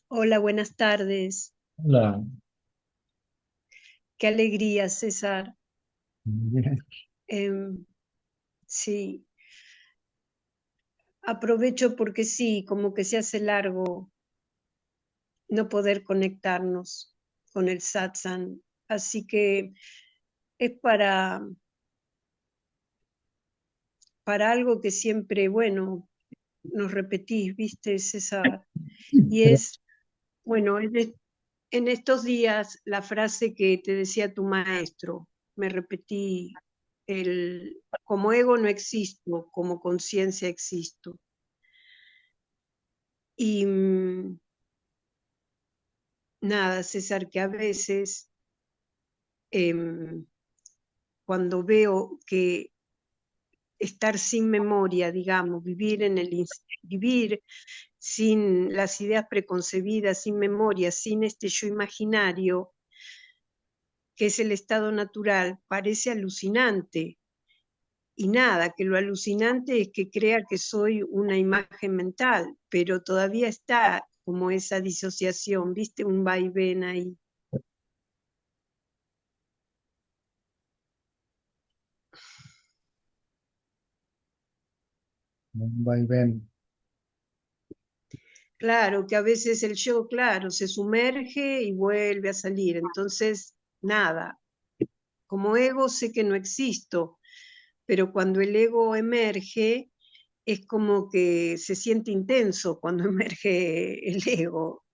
Hola, buenas tardes. Hola. Qué alegría, César. Bien. Em, sí, aprovecho porque sí, como que se hace largo no poder conectarnos con el satsang. Así que es para algo que siempre, bueno, nos repetís, ¿viste, César? Y Pero es, bueno, en estos días la frase que te decía tu maestro, me repetí, como ego no existo, como conciencia existo. Y nada, César, que a veces cuando veo que estar sin memoria, digamos, vivir sin las ideas preconcebidas, sin memoria, sin este yo imaginario, que es el estado natural, parece alucinante. Y nada, que lo alucinante es que crea que soy una imagen mental, pero todavía está como esa disociación, ¿viste? Un vaivén ahí. un vaivén. Claro, que a veces el yo, claro, se sumerge y vuelve a salir. Entonces, nada, como ego sé que no existo, pero cuando el ego emerge, es como que se siente intenso cuando emerge el ego,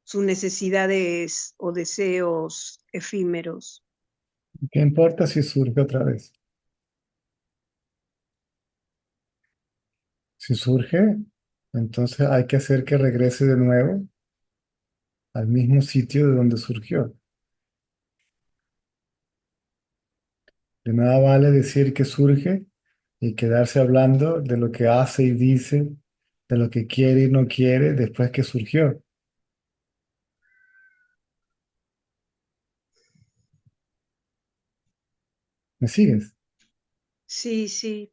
sus necesidades o deseos efímeros. ¿Qué importa si surge otra vez? Si surge, entonces hay que hacer que regrese de nuevo al mismo sitio de donde surgió. De nada vale decir que surge y quedarse hablando de lo que hace y dice, de lo que quiere y no quiere después que surgió. ¿Me sigues? Sí, sí.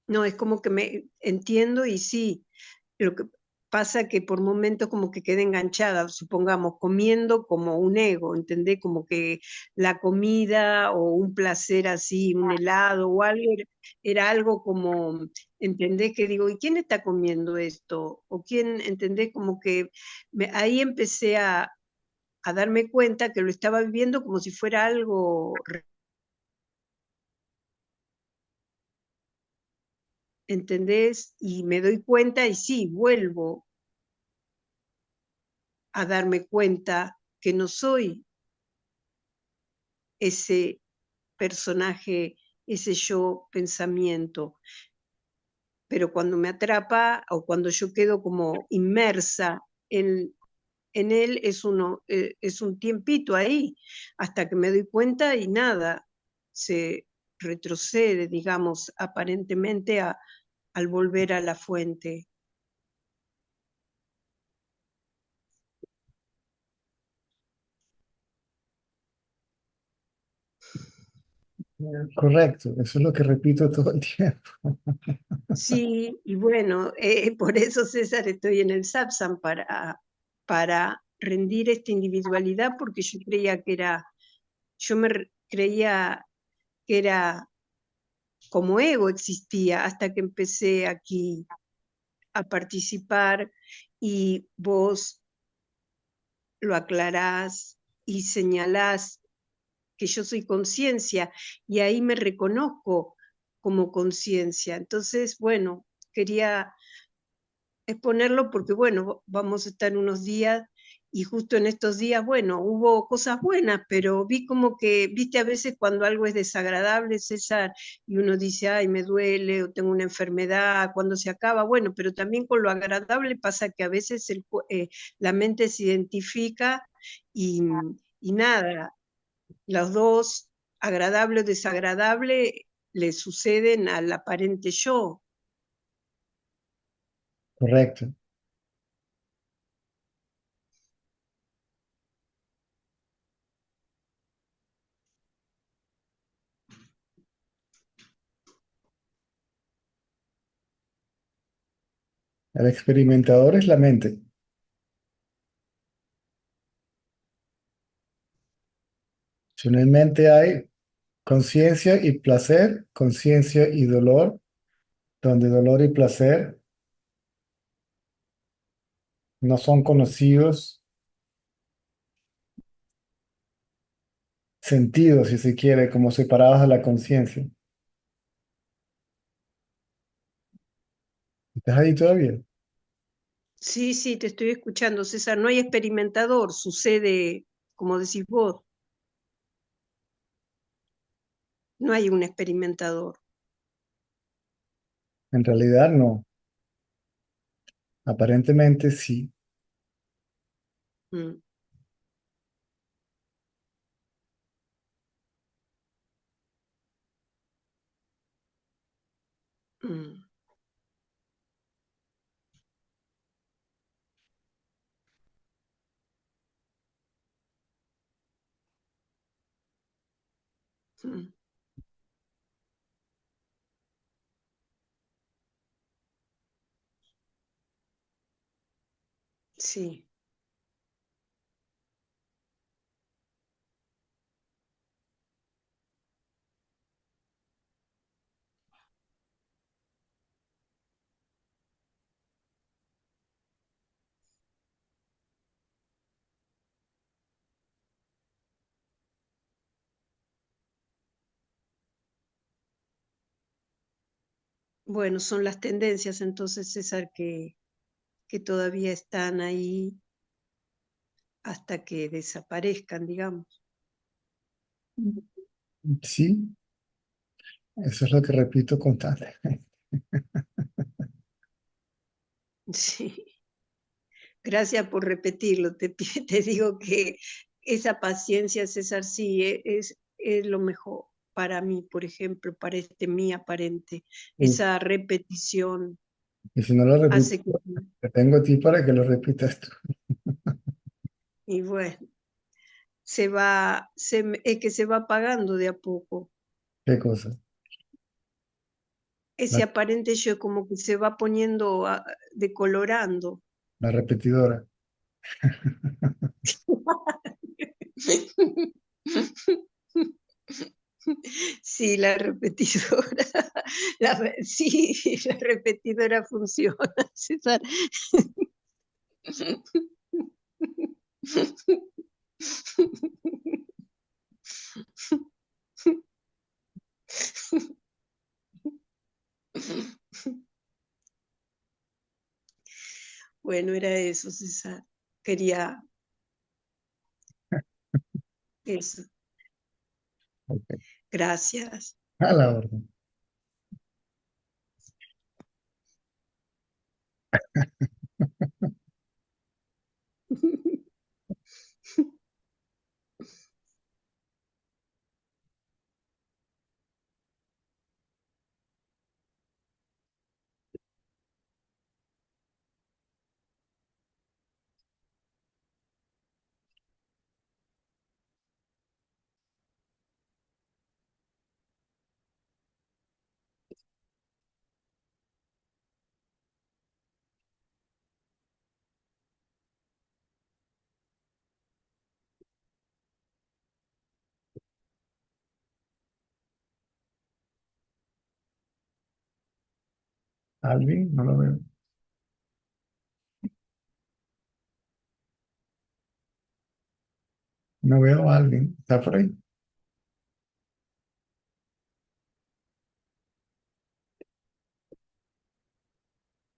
No, es como que me entiendo y sí. Lo que pasa que por momentos como que quedé enganchada, supongamos, comiendo como un ego, ¿entendés? Como que la comida o un placer así, un helado o algo, era algo como, ¿entendés? Que digo, ¿y quién está comiendo esto? ¿O quién, entendés? Como que ahí empecé a darme cuenta que lo estaba viviendo como si fuera algo, ¿entendés? Y me doy cuenta y sí, vuelvo a darme cuenta que no soy ese personaje, ese yo pensamiento, pero cuando me atrapa o cuando yo quedo como inmersa en él es un tiempito ahí, hasta que me doy cuenta y nada, se retrocede, digamos, aparentemente al volver a la fuente. Correcto, eso es lo que repito todo el tiempo. Sí, y bueno, por eso César estoy en el satsang para rendir esta individualidad, porque yo creía que era, creía que era como ego existía hasta que empecé aquí a participar y vos lo aclarás y señalás que yo soy conciencia y ahí me reconozco como conciencia. Entonces, bueno, quería exponerlo porque, bueno, vamos a estar unos días y justo en estos días, bueno, hubo cosas buenas, pero vi como que, viste, a veces cuando algo es desagradable, César, y uno dice, ay, me duele o tengo una enfermedad, cuando se acaba, bueno, pero también con lo agradable pasa que a veces la mente se identifica y, y nada, los dos. agradable o desagradable le suceden al aparente yo. Correcto. El experimentador es la mente. Si en la mente hay conciencia y placer, conciencia y dolor, donde dolor y placer no son conocidos sentidos, si se quiere, como separados de la conciencia. ¿Estás ahí todavía? Sí, sí, te estoy escuchando, César. No hay experimentador, sucede, como decís vos, no hay un experimentador. En realidad no. Aparentemente sí. Mm, mm, mm. Sí, bueno, son las tendencias entonces, César, que todavía están ahí hasta que desaparezcan, digamos. Sí, eso es lo que repito constantemente. Sí, gracias por repetirlo. Te digo que esa paciencia, César, sí, es lo mejor para mí, por ejemplo, para este mí aparente. Y, Esa repetición y si no lo repito, hace que, te tengo a ti para que lo repitas tú. y bueno, es que se va apagando de a poco. ¿Qué cosa? Ese La, aparente yo como que se va poniendo, decolorando. la repetidora. Sí, la repetidora, sí, la repetidora funciona, César. Bueno, era eso, César. Quería eso. Ok. Gracias. A la orden. Alvin, no lo veo. No veo a Alvin. ¿Está por ahí?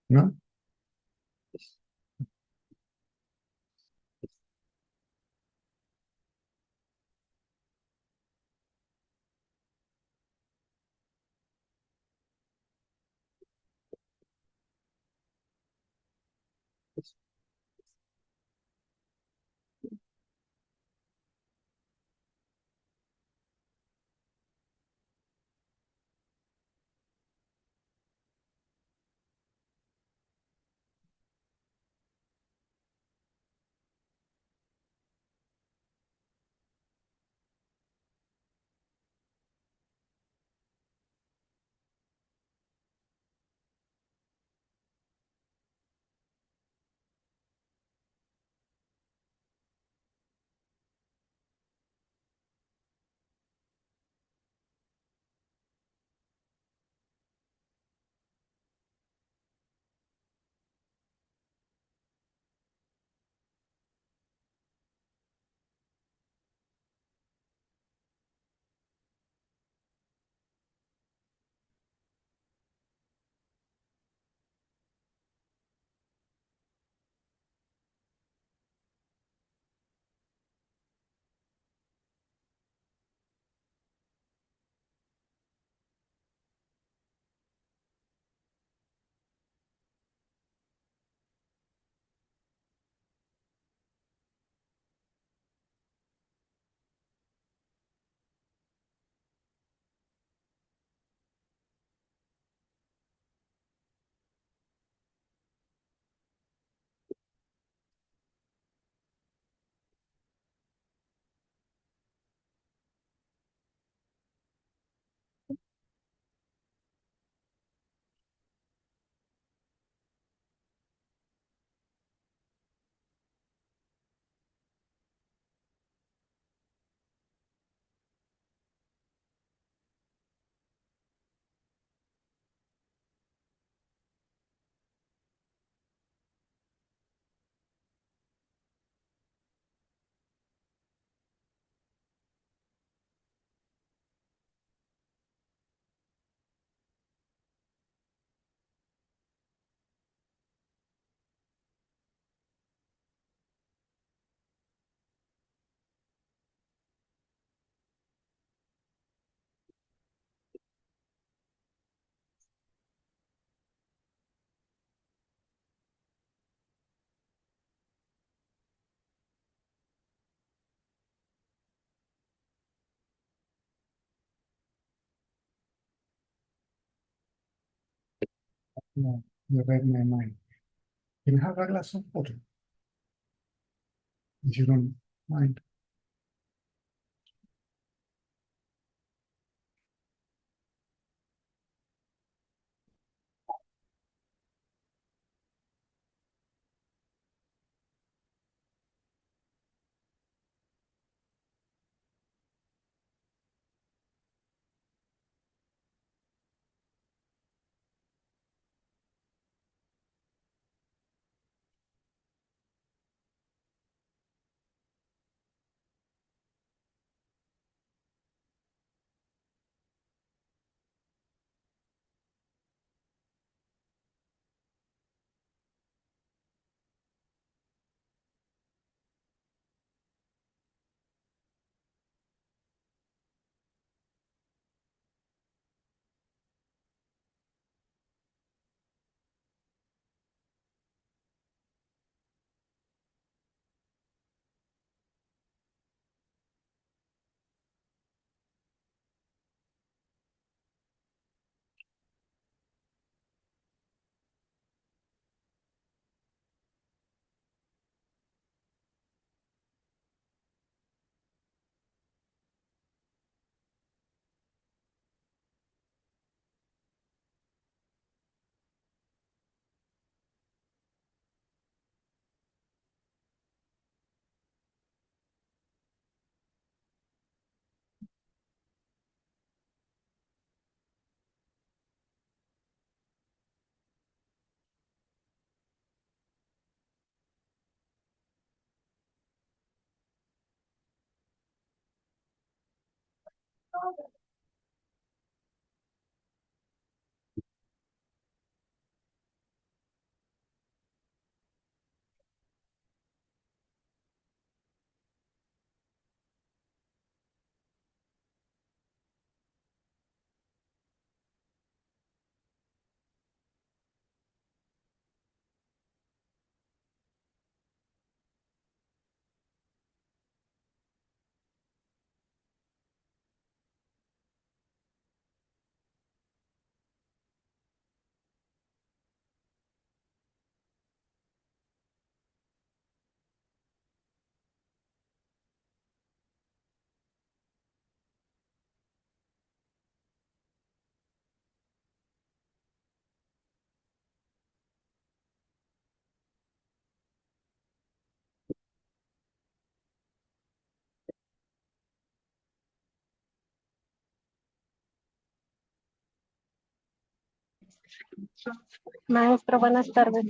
¿No? No, you read my mind. Can you have a glass of water? If you don't mind. Maestro, buenas tardes.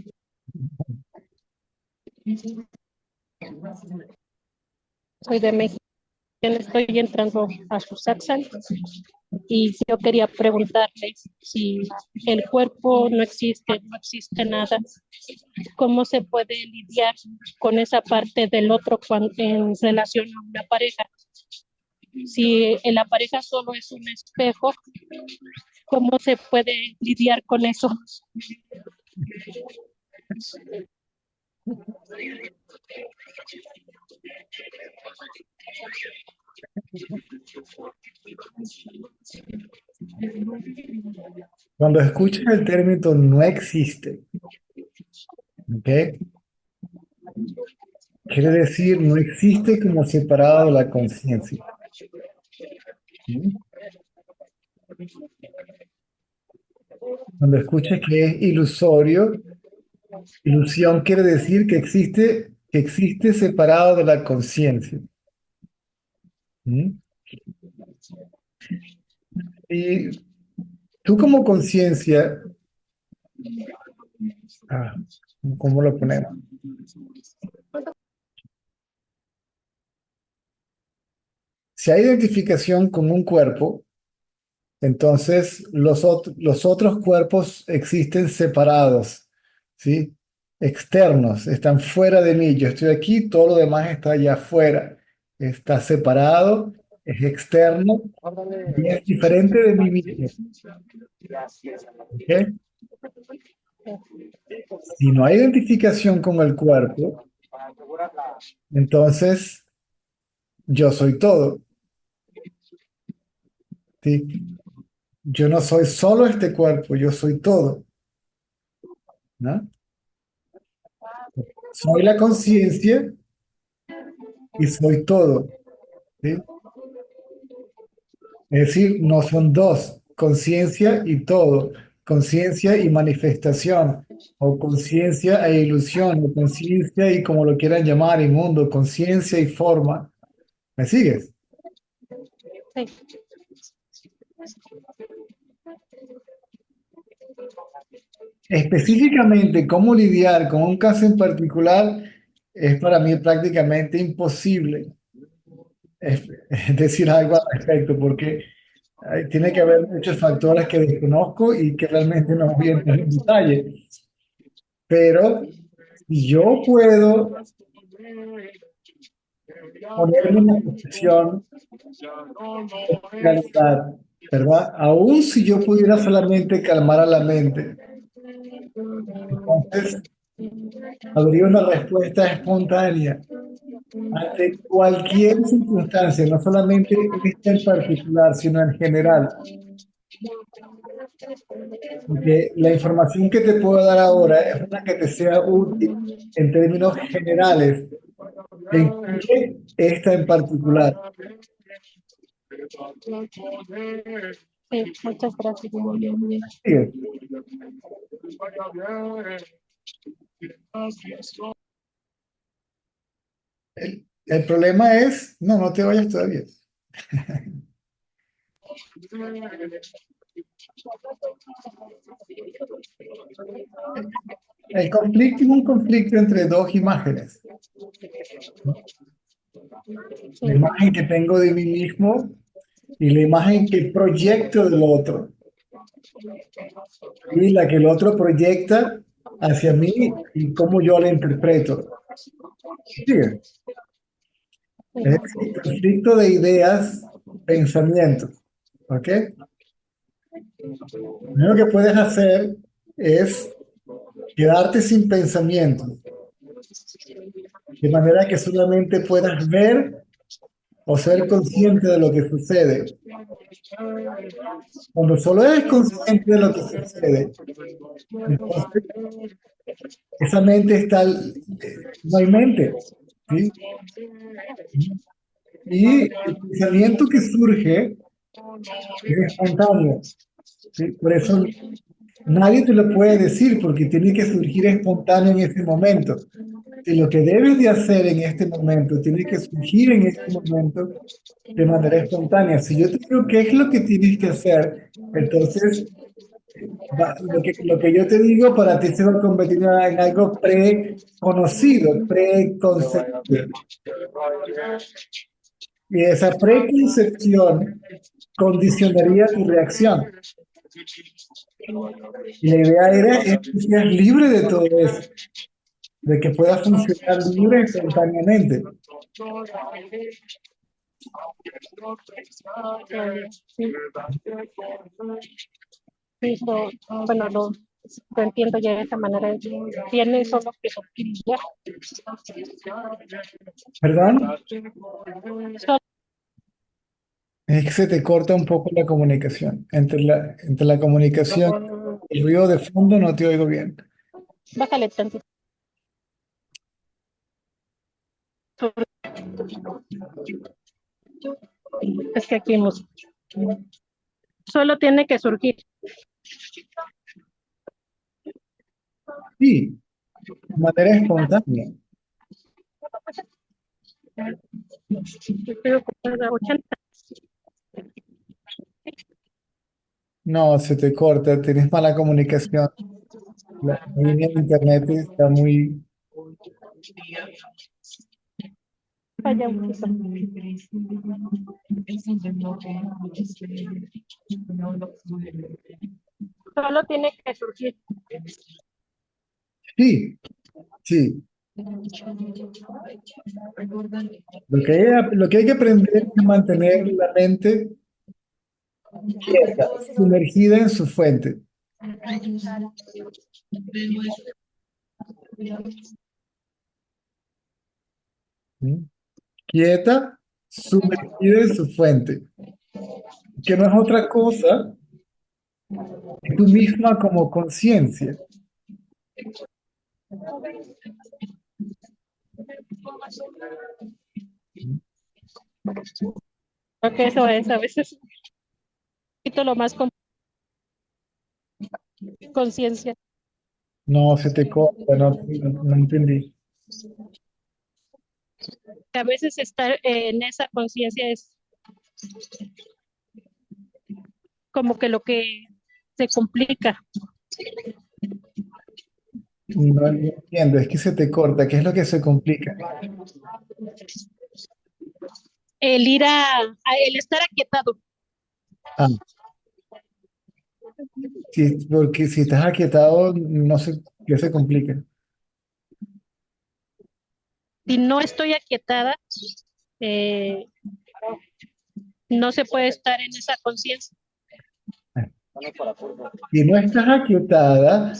Soy de México. Estoy entrando a su saxal y yo quería preguntarle si el cuerpo no existe, no existe nada, ¿cómo se puede lidiar con esa parte del otro en relación a una pareja? Si la pareja solo es un espejo, ¿cómo se puede lidiar con eso? Cuando escuchas el término no existe, ¿ok? Quiere decir no existe como separado de la conciencia. ¿Sí? Cuando escuchas que es ilusorio, ilusión quiere decir que existe separado de la conciencia. ¿Sí? Y tú como conciencia, ah, ¿cómo lo ponemos? Si hay identificación con un cuerpo, entonces los otros cuerpos existen separados, ¿sí? Externos, están fuera de mí. Yo estoy aquí, todo lo demás está allá afuera. Está separado, es externo y es diferente de mí mismo. ¿Ok? Si no hay identificación con el cuerpo, entonces yo soy todo, ¿sí? Yo no soy solo este cuerpo, yo soy todo. ¿no? Soy la conciencia y soy todo, ¿sí? Es decir, no son dos, conciencia y todo, conciencia y manifestación, o conciencia e ilusión, o conciencia y como lo quieran llamar, y mundo, conciencia y forma. ¿Me sigues? Sí. Específicamente, cómo lidiar con un caso en particular es para mí prácticamente imposible decir algo al respecto, porque tiene que haber muchos factores que desconozco y que realmente no voy a entrar en detalle. Pero si yo puedo ponerme en la posición de realidad, ¿verdad? Aún si yo pudiera solamente calmar a la mente, entonces habría una respuesta espontánea ante cualquier circunstancia, no solamente esta en particular, sino en general. Porque la información que te puedo dar ahora es una que te sea útil en términos generales, que incluye esta en particular. Sí, muchas gracias. Sigue. El problema es, no te vayas todavía. El conflicto es un conflicto entre dos imágenes. La imagen que tengo de mí mismo y la imagen que proyecto del otro. Y la que el otro proyecta hacia mí y cómo yo la interpreto. Sigue. Es decir, conflicto de ideas, pensamientos. ¿Ok? Lo único que puedes hacer es quedarte sin pensamientos, de manera que solamente puedas ver o ser consciente de lo que sucede. Cuando solo eres consciente de lo que sucede, entonces esa mente está, no hay mente, ¿sí? Y el pensamiento que surge es espontáneo, ¿sí? Por eso nadie te lo puede decir porque tiene que surgir espontáneo en ese momento. Y lo que debes de hacer en este momento tiene que surgir en este momento de manera espontánea. Si yo te digo qué es lo que tienes que hacer, entonces lo que yo te digo para ti se va a convertir en algo preconocido, preconcebido. Y esa preconcepción condicionaría tu reacción. Y la idea es que seas libre de todo eso, de que puedas funcionar libre espontáneamente. Sí, bueno, lo entiendo ya de esa manera. Tiene solo que surgir ya. ¿Perdón? Solo Es que se te corta un poco la comunicación. Entre la comunicación y el ruido de fondo no te oigo bien. bájale tantito. Es que aquí hemos. Solo tiene que surgir. Sí, de manera espontánea. Creo que cada 80. No, se te corta, tienes mala comunicación. La línea de internet está muy... Vaya un poquito. Solo tiene que surgir. Sí, sí. Lo que hay que aprender es mantener la mente quieta, sumergida en su fuente. ¿Sí? Quieta, sumergida en su fuente, que no es otra cosa que tú misma como conciencia. Creo que eso es a veces un poquito lo más conciencia. No, se te corta, no entendí. A veces estar en esa conciencia es como que lo que se complica. No entiendo, es que se te corta. ¿Qué es lo que se complica? El ir el estar aquietado. Ah, sí, porque si estás aquietado, no sé qué se complica. Si no estoy aquietada, eh, no se puede estar en esa conciencia. Si no estás aquietada,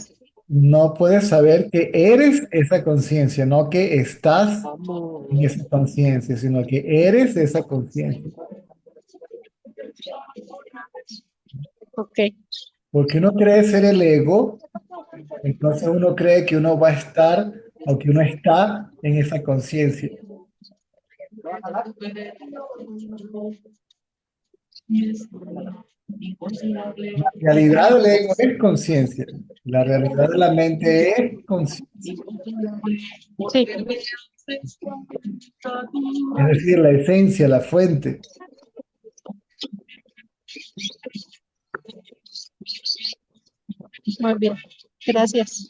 no puedes saber que eres esa conciencia, no que estás en esa conciencia, sino que eres esa conciencia. Ok, Porque uno cree ser el ego, entonces uno cree que uno va a estar o que uno está en esa conciencia. La realidad del ego es conciencia. La realidad de la mente es conciencia. sí, Es decir, la esencia, la fuente. muy bien. Gracias.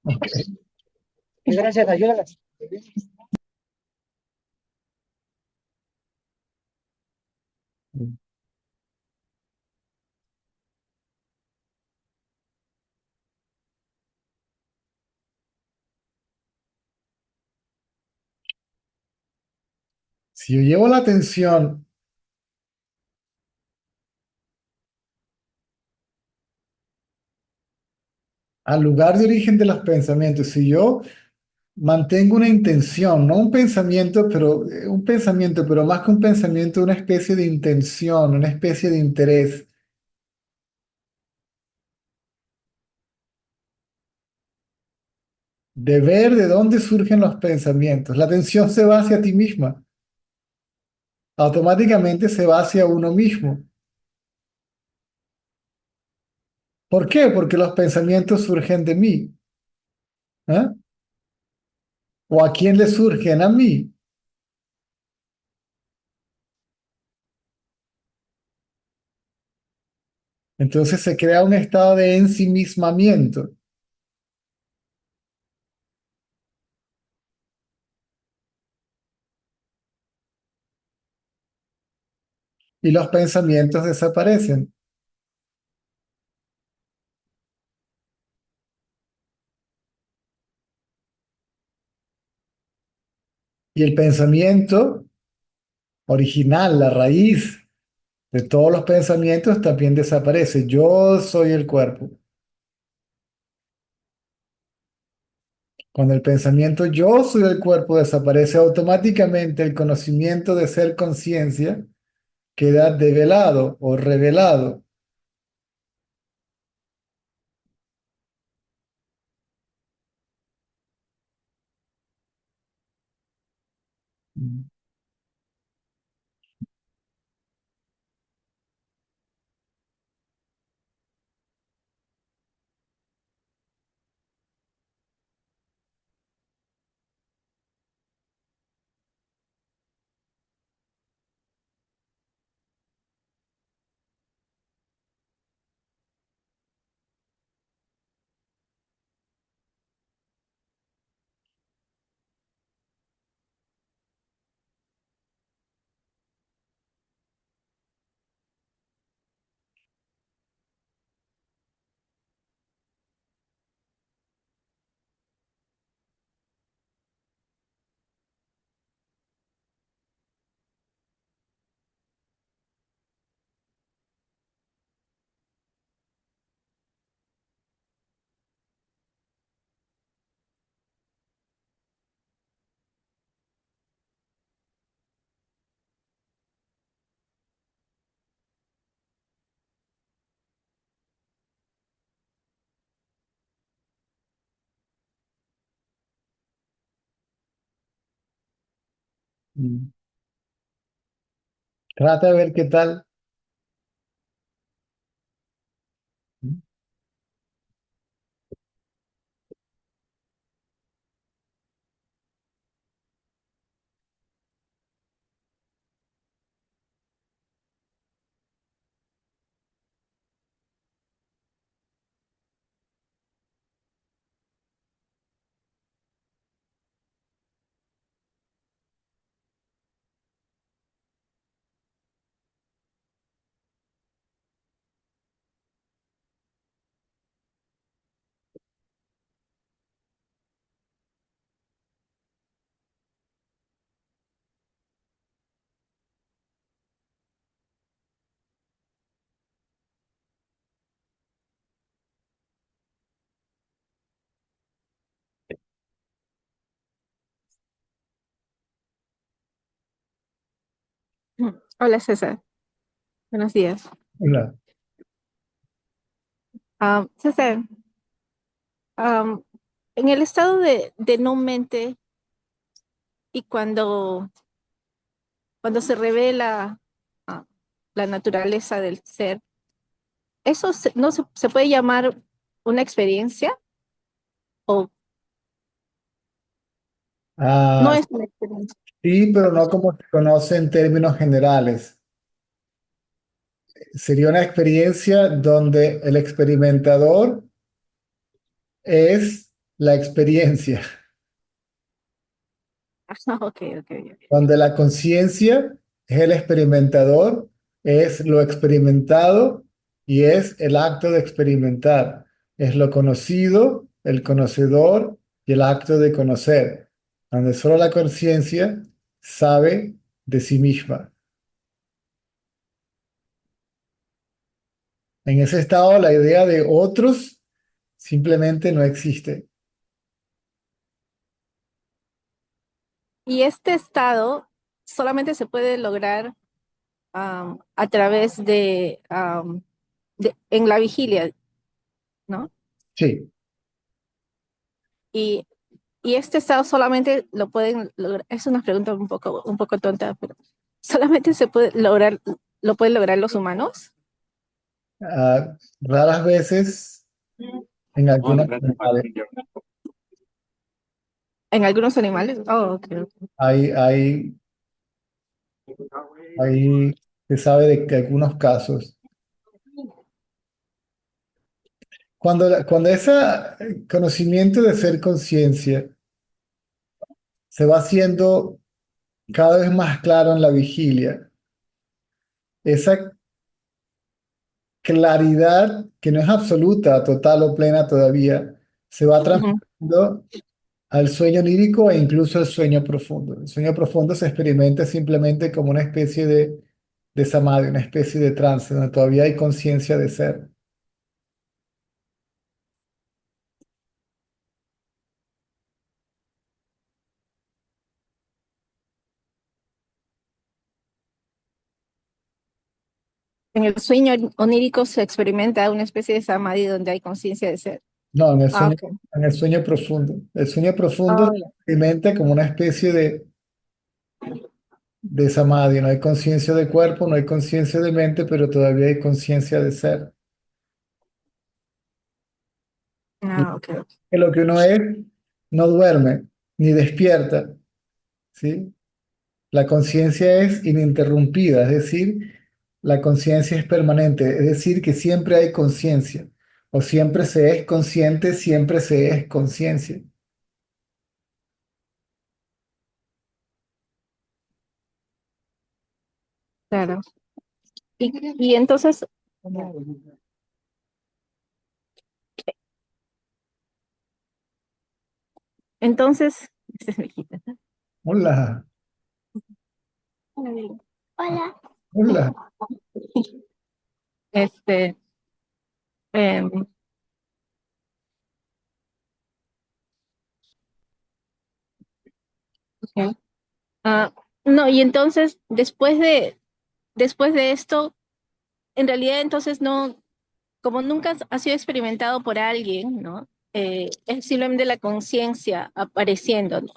Ok. Gracias, ayúdalas. Si yo llevo la atención al lugar de origen de los pensamientos, si yo mantengo una intención, no un pensamiento, pero más que un pensamiento, una especie de intención, una especie de interés de ver de dónde surgen los pensamientos. La atención se va hacia ti misma, automáticamente se va hacia uno mismo. ¿Por qué? Porque los pensamientos surgen de mí. ¿Ah? ¿O a quién le surgen? A mí. Entonces se crea un estado de ensimismamiento. Y los pensamientos desaparecen. Y el pensamiento original, la raíz de todos los pensamientos también desaparece. Yo soy el cuerpo. Cuando el pensamiento yo soy el cuerpo desaparece, automáticamente el conocimiento de ser conciencia queda develado o revelado. Mm. Trata de ver qué tal. Mm. Hola César, buenos días. Hola. César, am, en el estado de no mente y cuando se revela ah, la naturaleza del ser, ¿eso no se puede llamar una experiencia o no Ah, es una experiencia? sí, pero no como se conoce en términos generales. Sería una experiencia donde el experimentador es la experiencia, Ok, ok, ok. donde la conciencia es el experimentador, es lo experimentado y es el acto de experimentar. Es lo conocido, el conocedor y el acto de conocer, donde solo la conciencia sabe de sí misma. En ese estado, la idea de otros simplemente no existe. Y este estado solamente se puede lograr a través en la vigilia, ¿no? Sí. Y Y este estado solamente lo pueden lograr, es una pregunta un poco tonta, pero solamente se puede lograr, lo pueden lograr los humanos Raras veces en algunos animales en algunos animales. Oh, ok, ok. hay, hay, se sabe de que algunos casos. Cuando ese conocimiento de ser conciencia se va haciendo cada vez más claro en la vigilia, esa claridad que no es absoluta, total o plena todavía, se va Ujú. transmitiendo al sueño onírico e incluso al sueño profundo. El sueño profundo se experimenta simplemente como una especie de samadhi, una especie de trance, donde todavía hay conciencia de ser. En el sueño onírico se experimenta una especie de samadhi donde hay conciencia de ser. No, Ah, ok. en el sueño profundo. El sueño profundo Oh, se ya. experimenta como una especie de samadhi. No hay conciencia de cuerpo, no hay conciencia de mente, pero todavía hay conciencia de ser. Ah, ok, ok. Que lo que uno es no duerme ni despierta, ¿sí? La conciencia es ininterrumpida, es decir, la conciencia es permanente, es decir, que siempre hay conciencia, o siempre se es consciente, siempre se es conciencia. Claro. Y entonces, entonces, esta es mi hijita. Hola, Hola. hola. Este, em, ok. Ah, no, y entonces, después de esto, en realidad entonces no, como nunca ha sido experimentado por alguien, ¿no? Es simplemente la conciencia apareciendo, ¿no?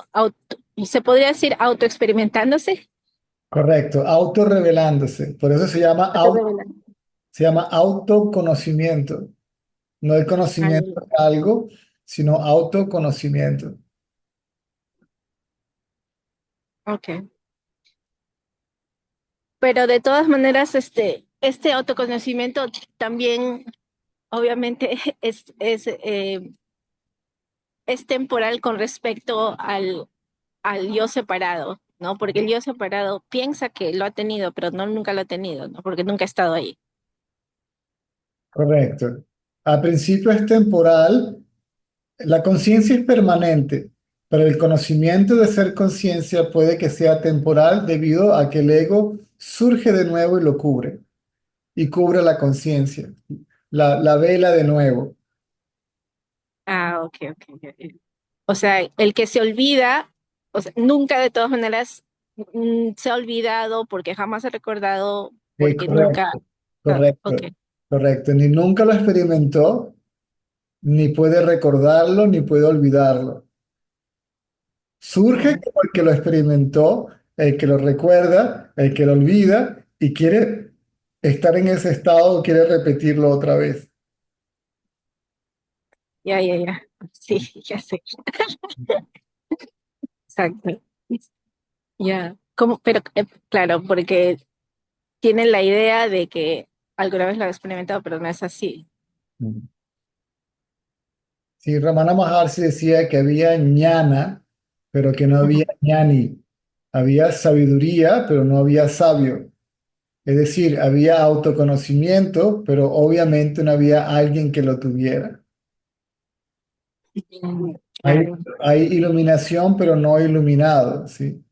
y se podría decir autoexperimentándose. Correcto, autorrevelándose. Por eso Autorrevelando. se llama autoconocimiento. No el Ah, conocimiento de algo, sino autoconocimiento. ok. Pero de todas maneras, este autoconocimiento también, obviamente, es temporal con respecto al yo separado, ¿no? Porque el yo separado piensa que lo ha tenido, pero no nunca lo ha tenido, ¿no? Porque nunca ha estado ahí. Correcto. Al principio es temporal, la conciencia es permanente, pero el conocimiento de ser conciencia puede que sea temporal debido a que el ego surge de nuevo y lo cubre, y cubre la conciencia, la vela de nuevo. Ah, ok, ok, ok. O sea, el que se olvida, o sea, nunca de todas maneras se ha olvidado porque jamás ha recordado, porque nunca. Correcto, Ah, correcto, ok. correcto. Ni nunca lo experimentó, ni puede recordarlo, ni puede olvidarlo. Surge Mm, como el que lo experimentó, el que lo recuerda, el que lo olvida y quiere estar en ese estado o quiere repetirlo otra vez. ya, ya, ya. Sí, ya sé. Exacto. Ya. Pero claro, porque tienen la idea de que alguna vez lo han experimentado, pero no es así. Mm. Sí, Ramana Maharshi decía que había ñana, pero que no había Ujú. ñani. Había sabiduría, pero no había sabio. Es decir, había autoconocimiento, pero obviamente no había alguien que lo tuviera. Hay, Claro. hay iluminación, pero no iluminado, ¿sí?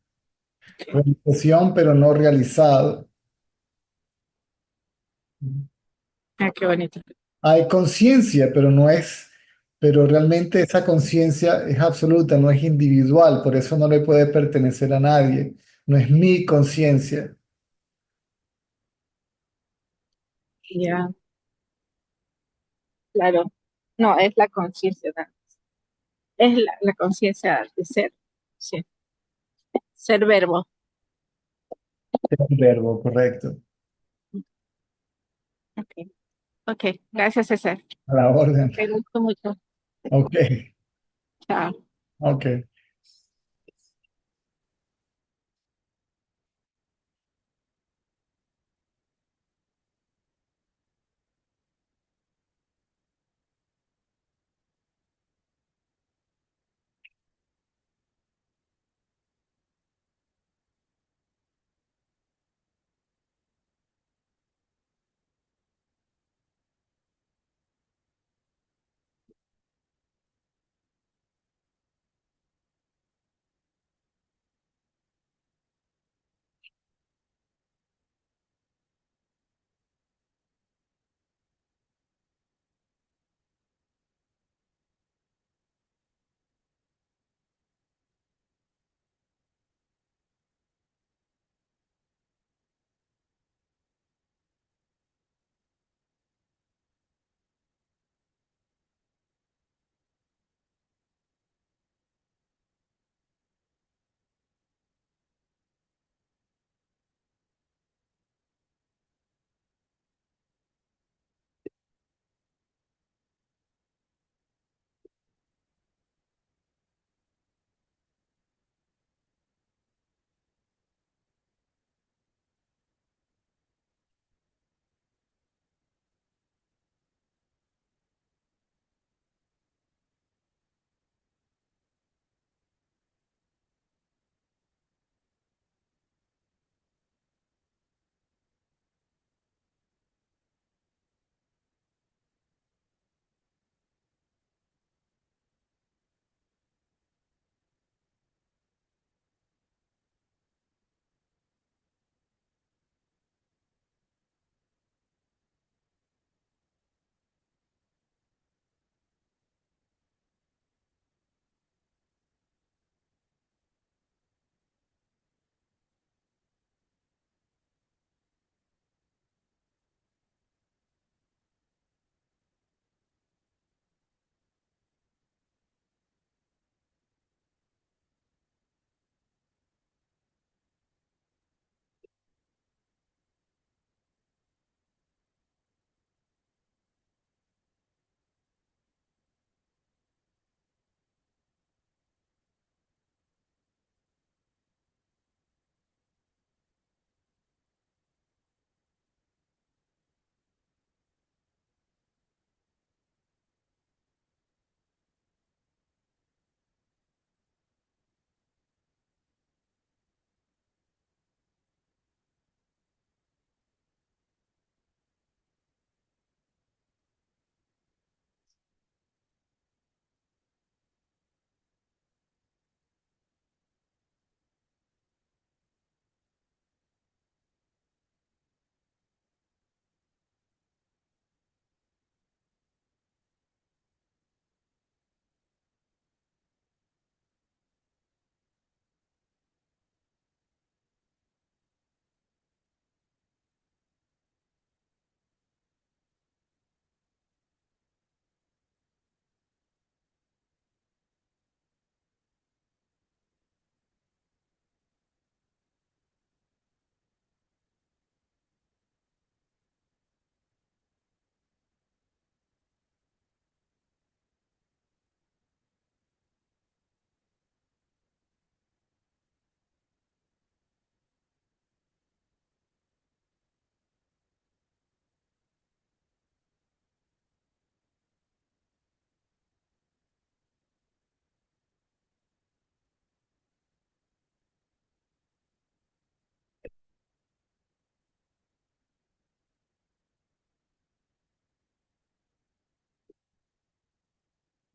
Realización, pero no realizado. Ah, qué bonito. Hay conciencia, pero realmente esa conciencia es absoluta, no es individual, por eso no le puede pertenecer a nadie. No es mi conciencia. Ya, claro. No, es la conciencia, ¿no? Es la conciencia de ser. Sí. Ser verbo. Es el verbo, correcto. Ok, ok. Gracias, César. A la orden. Me gustó mucho. Ok, Chao. ok.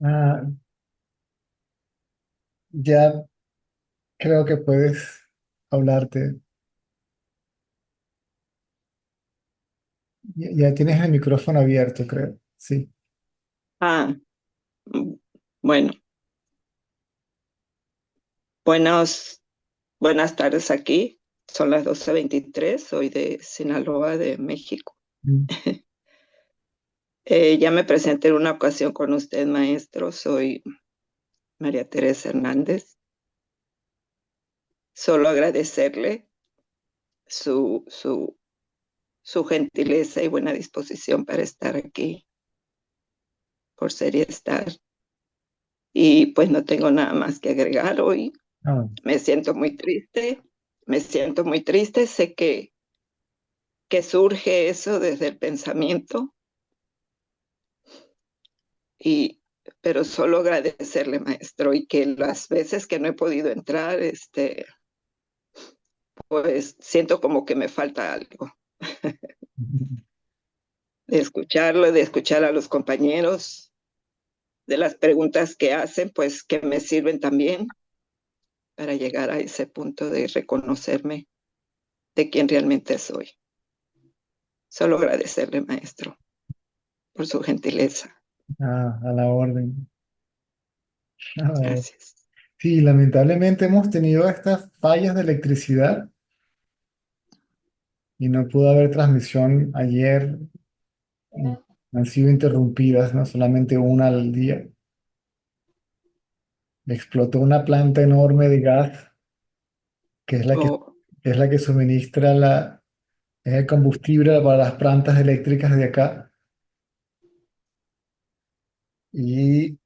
Ah, ya creo que puedes hablarte. Ya tienes el micrófono abierto, creo. Sí. Ah, mm, bueno, buenos, buenas tardes aquí. Son las 12:23. Soy de Sinaloa, de México. Mm. Ya me presenté en una ocasión con usted, maestro. Soy María Teresa Hernández. Solo agradecerle su, su, su gentileza y buena disposición para estar aquí, por ser y estar. Y pues no tengo nada más que agregar hoy. Ah, Me siento muy triste. Me siento muy triste. Sé que surge eso desde el pensamiento, y, pero solo agradecerle, maestro, y que las veces que no he podido entrar, pues siento como que me falta algo de escucharlo, de escuchar a los compañeros, de las preguntas que hacen, pues que me sirven también para llegar a ese punto de reconocerme de quién realmente soy. Solo agradecerle, maestro, por su gentileza. a la orden. A la orden. Gracias. Sí, lamentablemente hemos tenido estas fallas de electricidad y no pudo haber transmisión ayer. Han sido interrumpidas, no solamente una al día. Explotó una planta enorme de gas, que es la Oh, que es la que suministra es el combustible para las plantas eléctricas de acá. Y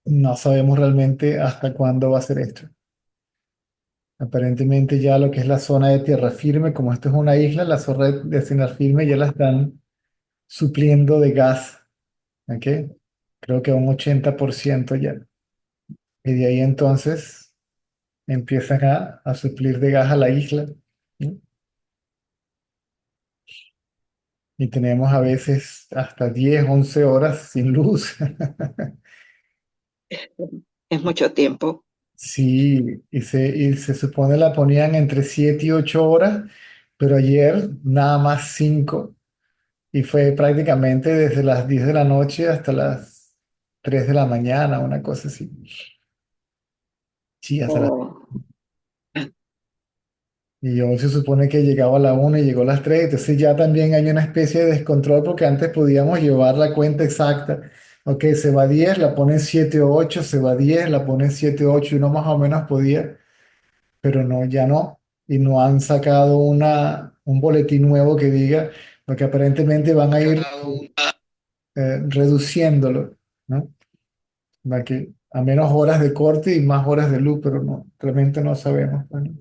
no sabemos realmente hasta cuándo va a ser esto. Aparentemente ya lo que es la zona de tierra firme, como esto es una isla, la zona de tierra firme ya la están supliendo de gas, ¿ok? Creo que un 80% ya. Y de ahí entonces empiezan a suplir de gas a la isla, ¿no? Y tenemos a veces hasta 10 11 horas sin luz. es mucho tiempo. Sí, y se supone la ponían entre 7 y 8 horas, pero ayer nada más 5. Y fue prácticamente desde las 10 de la noche hasta las 3 de la mañana, una cosa así. Sí, hasta las... Oh, Y yo se supone que llegaba a la 1 y llegó a las 3. Entonces ya también hay una especie de descontrol porque antes podíamos llevar la cuenta exacta. Ok, se va 10, la ponen 7 o 8, se va 10, la ponen 7 o 8 y uno más o menos podía, pero no, ya no. Y no han sacado un boletín nuevo que diga, porque aparentemente van a ir reduciéndolo, ¿no? Va que a menos horas de corte y más horas de luz, pero no, realmente no sabemos. Bueno,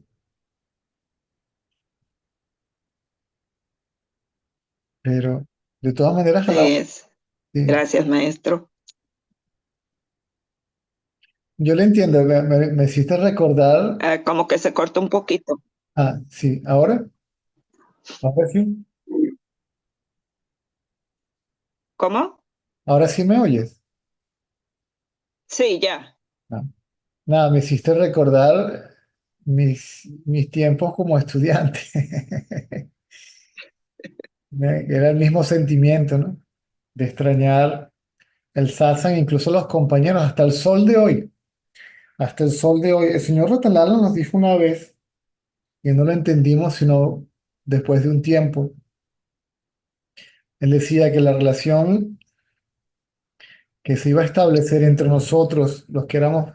pero de todas maneras, es. sí, Gracias, maestro. yo le entiendo, me hiciste recordar, Ah, como que se corta un poquito. sí, ahora sí, ¿Cómo? ahora sí me oyes. Sí, ya. Ah, nada, me hiciste recordar mis tiempos como estudiante. Era el mismo sentimiento, ¿no? De extrañar el satsang, incluso los compañeros, hasta el sol de hoy. Hasta el sol de hoy. El señor Rotalalo nos dijo una vez, y no lo entendimos sino después de un tiempo. Él decía que la relación que se iba a establecer entre nosotros, los que éramos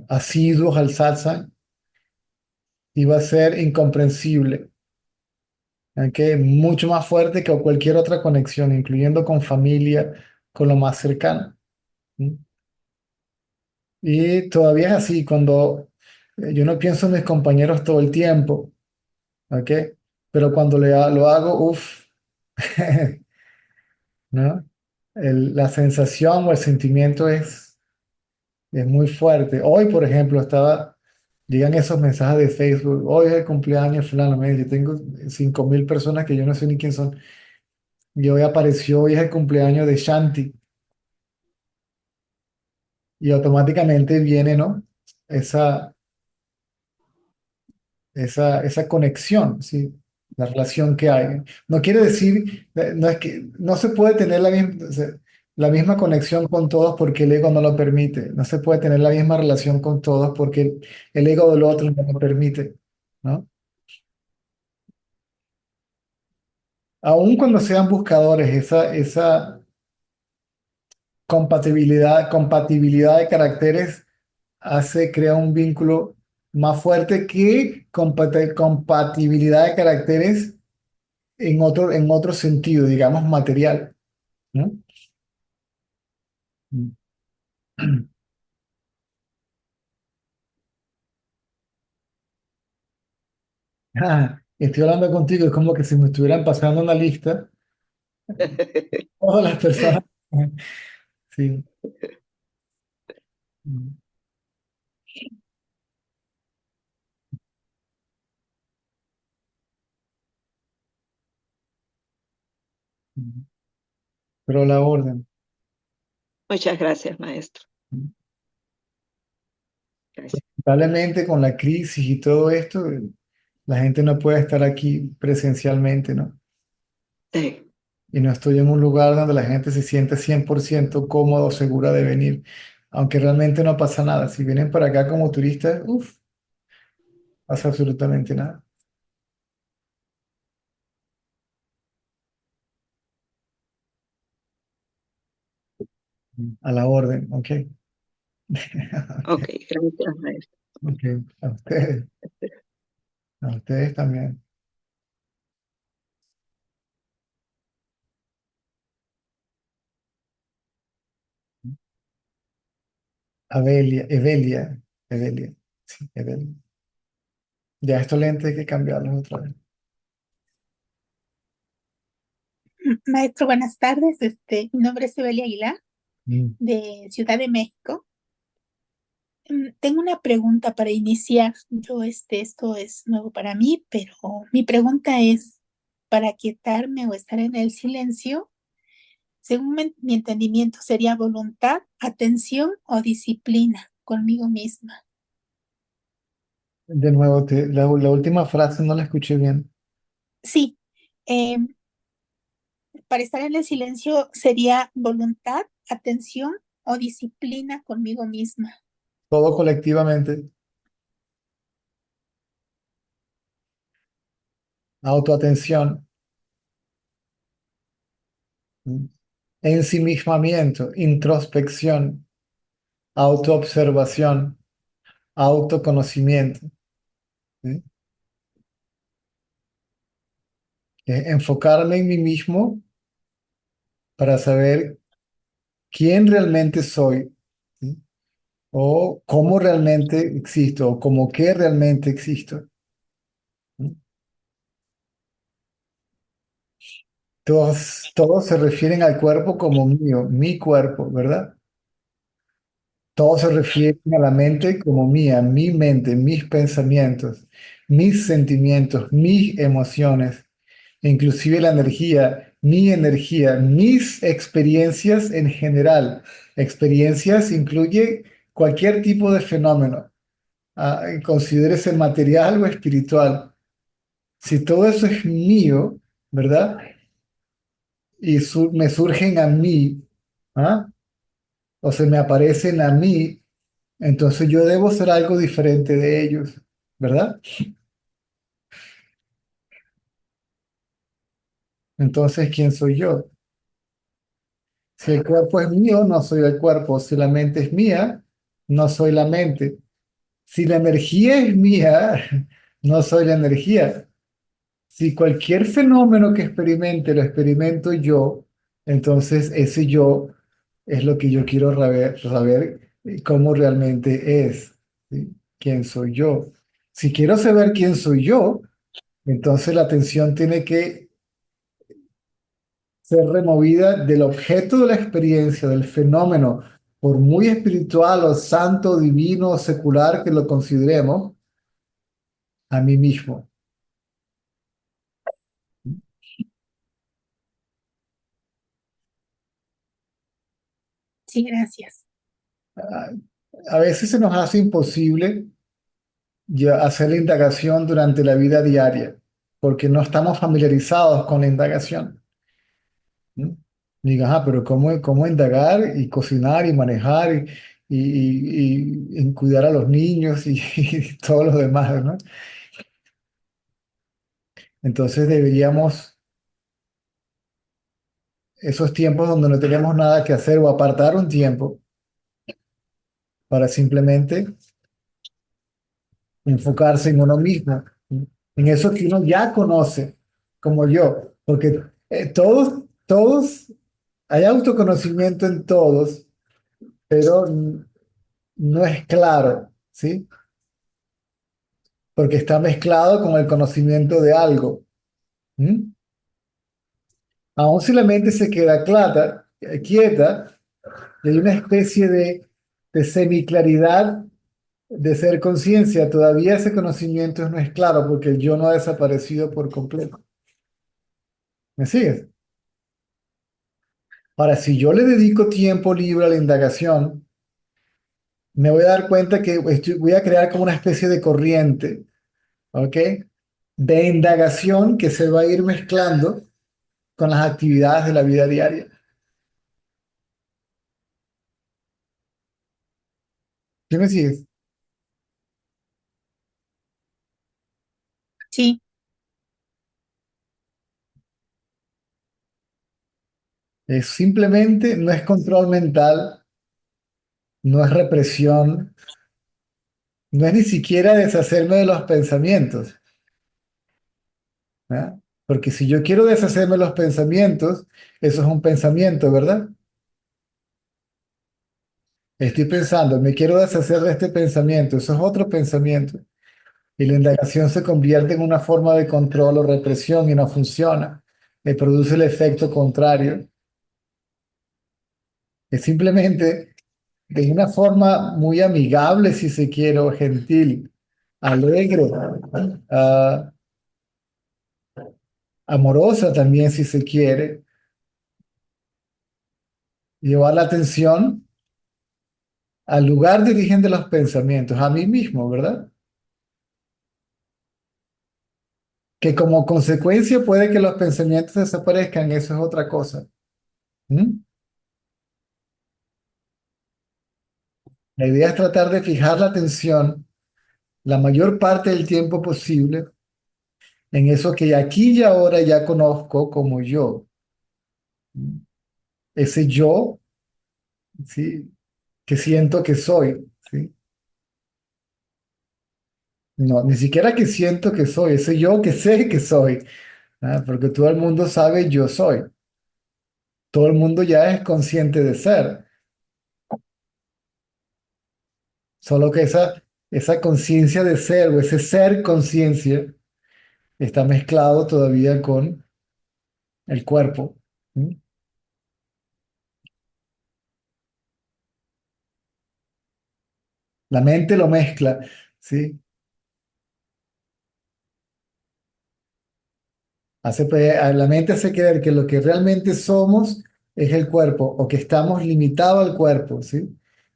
asiduos al satsang, iba a ser incomprensible, ¿ok? Mucho más fuerte que cualquier otra conexión, incluyendo con familia, con lo más cercano. ¿Mm? Y todavía es así, cuando yo no pienso en mis compañeros todo el tiempo, ¿ok? Pero cuando lo hago, uff, ¿no? La sensación o el sentimiento es muy fuerte. Hoy, por ejemplo, llegan esos mensajes de Facebook, hoy es el cumpleaños fulano, mira, yo tengo 5.000 personas que yo no sé ni quién son, y hoy apareció, hoy es el cumpleaños de Shanti, y automáticamente viene, ¿no? Esa, esa conexión, ¿sí? La relación que hay. No quiere decir, no es que no se puede tener la misma conexión con todos porque el ego no lo permite. No se puede tener la misma relación con todos porque el ego del otro no lo permite, ¿no? Aun cuando sean buscadores, esa compatibilidad de caracteres crea un vínculo más fuerte que compatibilidad de caracteres en otro sentido, digamos material, ¿no? Estoy hablando contigo, es como que si me estuvieran pasando una lista, todas las personas. Sí. Pero la orden. Muchas gracias, maestro. Gracias. Lamentablemente con la crisis y todo esto, la gente no puede estar aquí presencialmente, ¿no? Sí. Y no estoy en un lugar donde la gente se siente 100% cómodo o segura de venir, aunque realmente no pasa nada. Si vienen para acá como turistas, uff, pasa absolutamente nada. A la orden, ok. Ok, gracias, maestro. Ok, a ustedes también. Evelia, sí, Evelia. Ya estos lentes hay que cambiarlos otra vez. Maestro, buenas tardes. Mi nombre es Evelia Aguilar, Mm. de Ciudad de México. Tengo una pregunta para iniciar. Esto es nuevo para mí, pero mi pregunta es, para quietarme o estar en el silencio, según mi entendimiento, ¿sería voluntad, atención o disciplina conmigo misma? De nuevo, la última frase no la escuché bien. Sí, em, para estar en el silencio sería voluntad, atención o disciplina conmigo misma. Todo colectivamente. Autoatención. Mm. Ensimismamiento, introspección, autoobservación, autoconocimiento. ¿Sí? Enfocarme en mí mismo para saber quién realmente soy, ¿sí? O cómo realmente existo, o como qué realmente existo. ¿Sí? Todos se refieren al cuerpo como mío, mi cuerpo, ¿verdad? Todos se refieren a la mente como mía, mi mente, mis pensamientos, mis sentimientos, mis emociones, inclusive la energía, mis experiencias en general. Experiencias incluye cualquier tipo de fenómeno, considérese material o espiritual. Si todo eso es mío, ¿verdad? Y me surgen a mí, ¿ah? O se me aparecen a mí, entonces yo debo ser algo diferente de ellos, ¿verdad? Entonces, ¿quién soy yo? Si el cuerpo es mío, no soy el cuerpo. Si la mente es mía, no soy la mente. Si la energía es mía, no soy la energía. Si cualquier fenómeno que experimente lo experimento yo, entonces ese yo es lo que yo quiero saber cómo realmente es, ¿sí? ¿Quién soy yo? Si quiero saber quién soy yo, entonces la atención tiene que ser removida del objeto de la experiencia, del fenómeno, por muy espiritual o santo, divino o secular que lo consideremos, a mí mismo. Sí, gracias. A veces se nos hace imposible ya hacer la indagación durante la vida diaria, porque no estamos familiarizados con la indagación. ¿Mm? Diga, pero ¿cómo indagar y cocinar y manejar y cuidar a los niños y todos los demás, ¿no? Entonces deberíamos, esos tiempos donde no tenemos nada que hacer o apartar un tiempo para simplemente enfocarse en uno mismo, en eso que uno ya conoce, como yo, porque todos, hay autoconocimiento en todos, pero no es claro, ¿sí? Porque está mezclado con el conocimiento de algo. ¿Mm? Aún si la mente se queda quieta, y hay una especie de semiclaridad de ser conciencia, todavía ese conocimiento no es claro porque el yo no ha desaparecido por completo. ¿Me sigues? Ahora, si yo le dedico tiempo libre a la indagación, me voy a dar cuenta que voy a crear como una especie de corriente, ¿ok? De indagación que se va a ir mezclando con las actividades de la vida diaria. ¿Sí me sigues? Sí, Es simplemente, no es control mental, no es represión, no es ni siquiera deshacerme de los pensamientos. ¿Ah? Porque si yo quiero deshacerme de los pensamientos, eso es un pensamiento, ¿verdad? Estoy pensando, me quiero deshacer de este pensamiento, eso es otro pensamiento. Y la indagación se convierte en una forma de control o represión y no funciona. Produce el efecto contrario. Es simplemente de una forma muy amigable, si se quiere, o gentil, alegre, ah, amorosa también, si se quiere, llevar la atención al lugar de origen de los pensamientos, a mí mismo, ¿verdad? Que como consecuencia puede que los pensamientos desaparezcan, eso es otra cosa. ¿Mm? La idea es tratar de fijar la atención la mayor parte del tiempo posible en eso que aquí y ahora ya conozco como yo. ¿Mm? Ese yo, ¿sí? Que siento que soy, ¿sí? No, ni siquiera que siento que soy, ese yo que sé que soy, ¿ah? Porque todo el mundo sabe yo soy. Todo el mundo ya es consciente de ser, solo que esa conciencia de ser o ese ser conciencia está mezclado todavía con el cuerpo. ¿Mm? La mente lo mezcla, ¿sí? A la mente hace creer que lo que realmente somos es el cuerpo o que estamos limitados al cuerpo, ¿sí?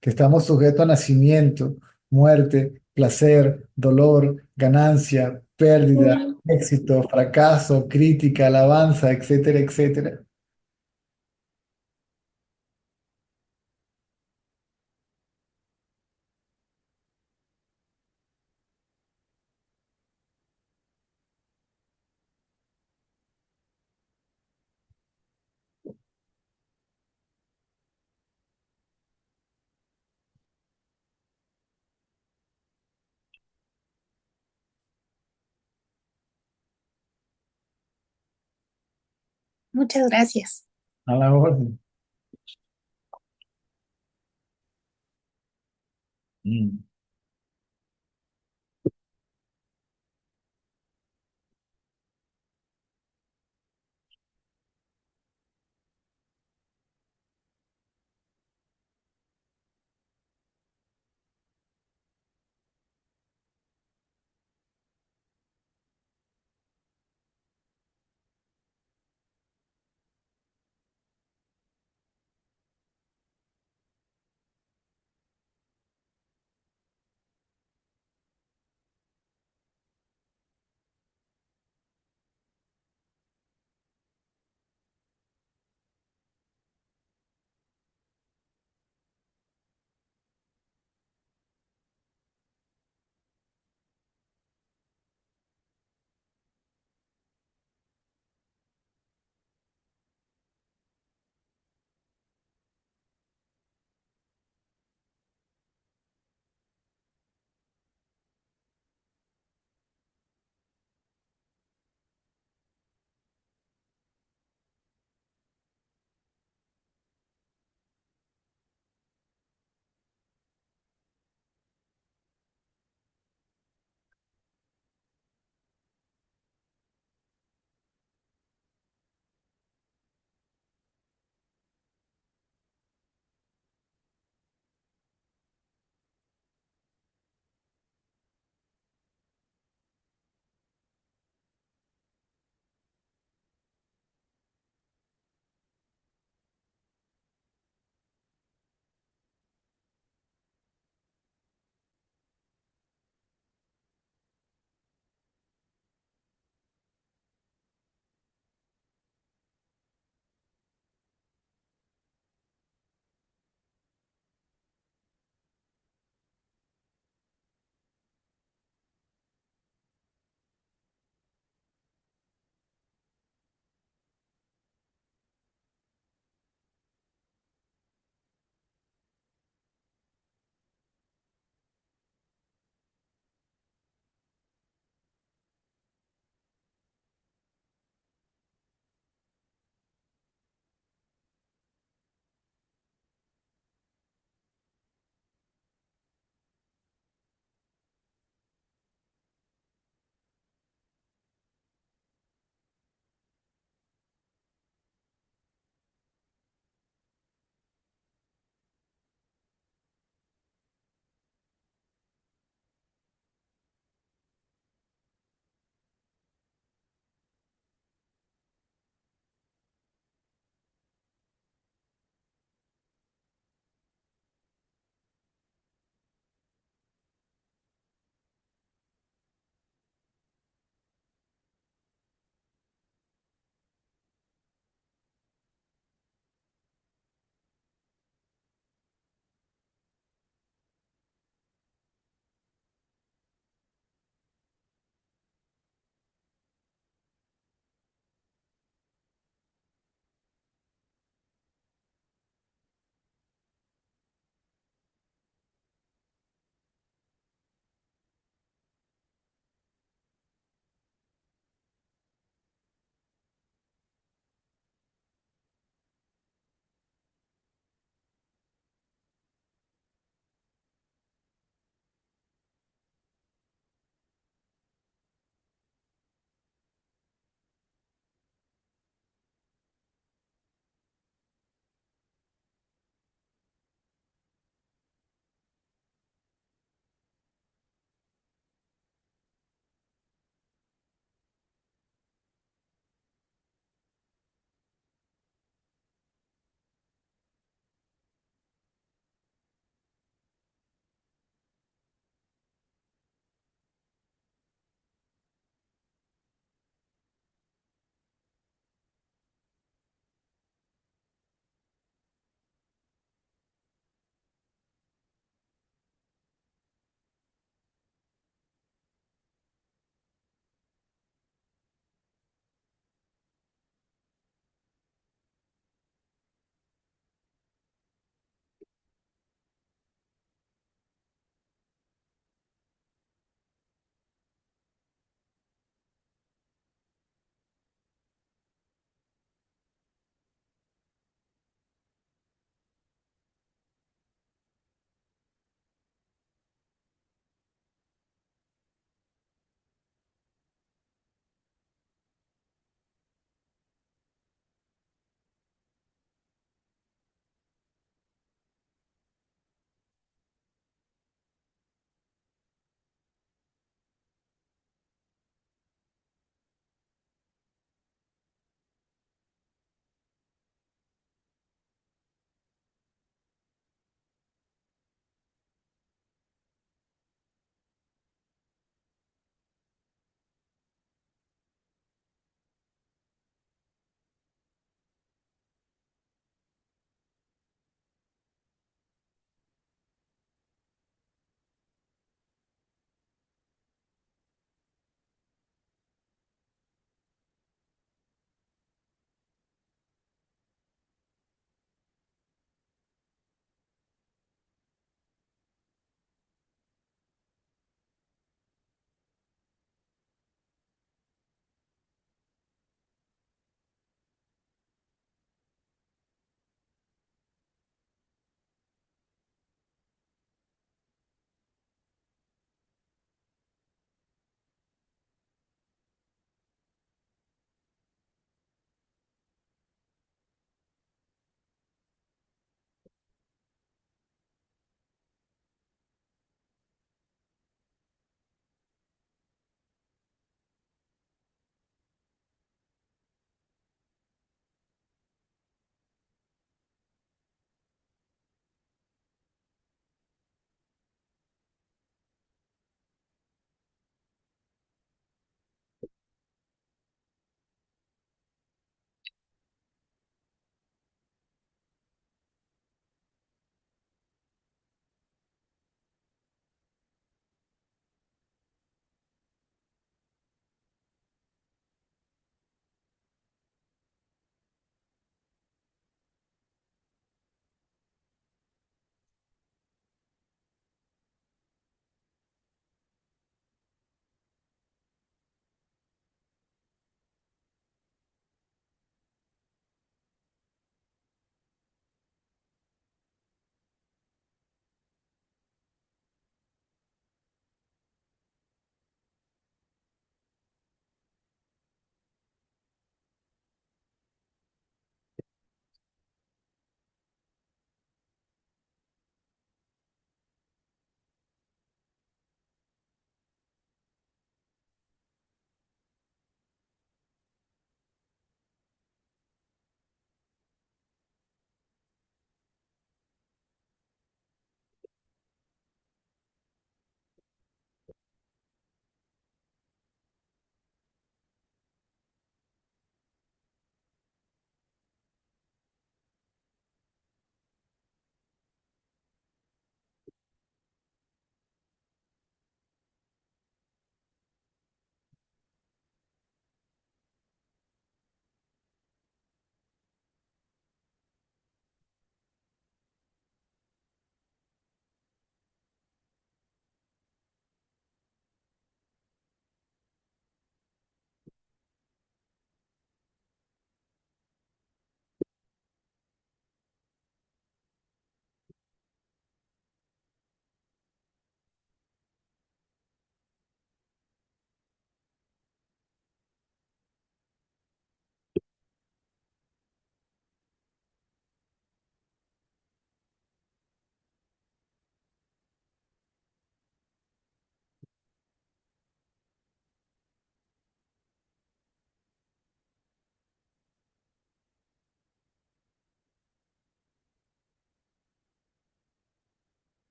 Que estamos sujetos a nacimiento, muerte, placer, dolor, ganancia, pérdida, éxito, fracaso, crítica, alabanza, etcétera, etcétera. muchas gracias. A la orden. Mm.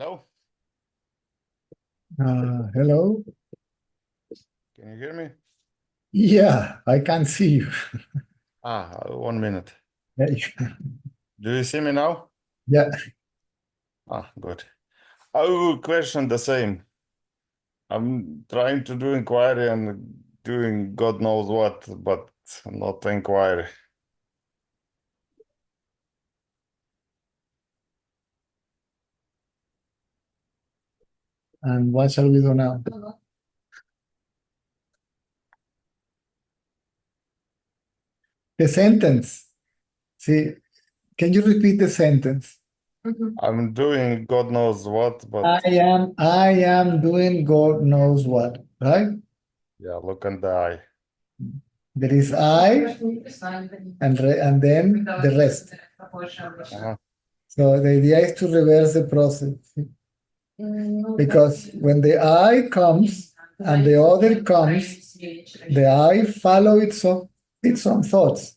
Hello? Hello? Can you hear me? Yeah, I can see you. 1 minute. Yeah, Do you see me now? yeah. Good. I will question the same. I'm trying to do inquiry and doing God knows what, but not inquiry. And what shall we do now? The sentence. See, can you repeat the sentence? I'm doing God knows what, but I am doing God knows what, right? yeah, look at the eye. There is I and then the rest. Uh-huh. So the idea is to reverse the process. Because when the I comes and the other comes, the I follow its own thoughts.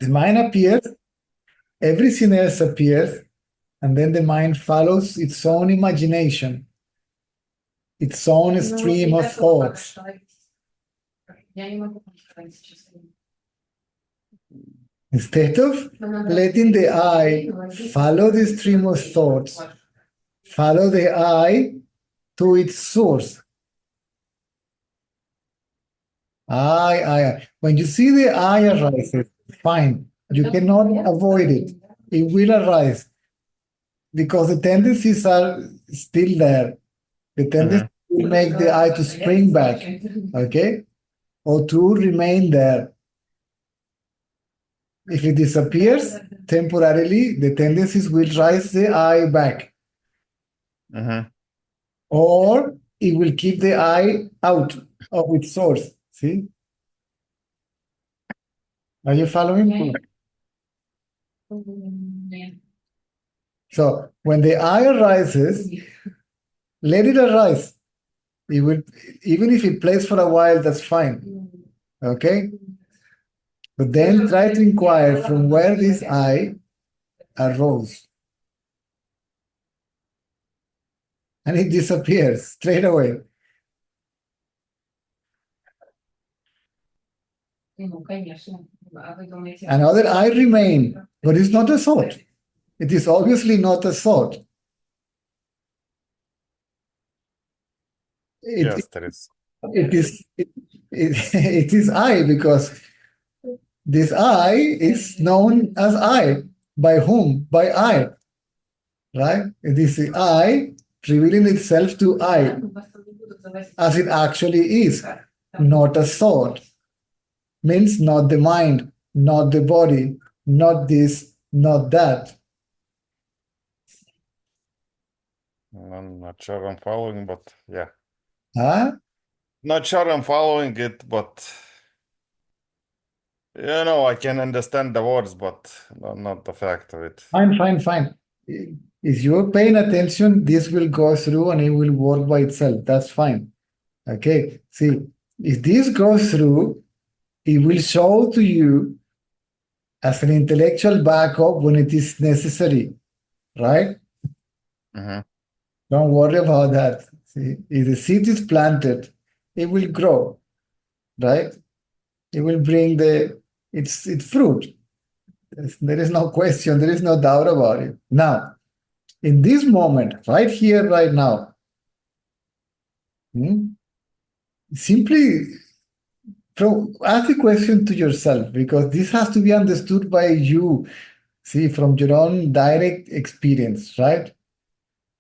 The mind appears, everything else appears, and then the mind follows its own imagination, its own stream of thoughts. Instead of letting the I follow the stream of thoughts, follow the I to its source. I. When you see the I arises, fine. You cannot avoid it. It will arise because the tendencies are still there. The tendency will make the I to spring back, okay? Or to remain there. If it disappears temporarily, the tendencies will rise the I back. Or it will keep the I out of its source. See? Are you following? So when the I arises, let it arise. It will, even if it plays for a while, that's fine. Okay? But then try to inquire from where this I arose. And it disappears straight away. Another I remain, but it's not a thought. It is obviously not a thought. Yes, there is. It is I, because this I is known as I. By whom? By I. Right? It is the I revealing itself to I, as it actually is, not a thought. Means not the mind, not the body, not this, not that. I'm not sure I'm following, but yeah. Huh? Not sure I'm following it, but I can understand the words, but not the fact of it. Fine. If you're paying attention, this will go through and it will work by itself. That's fine. Okay. See, if this goes through, it will show to you as an intellectual backup when it is necessary, right? Don't worry about that. See, if the seed is planted, it will grow, right? It will bring its fruit. There is no question, there is no doubt about it. Now, in this moment, right here, right now, simply ask the question to yourself, because this has to be understood by you, see, from your own direct experience, right?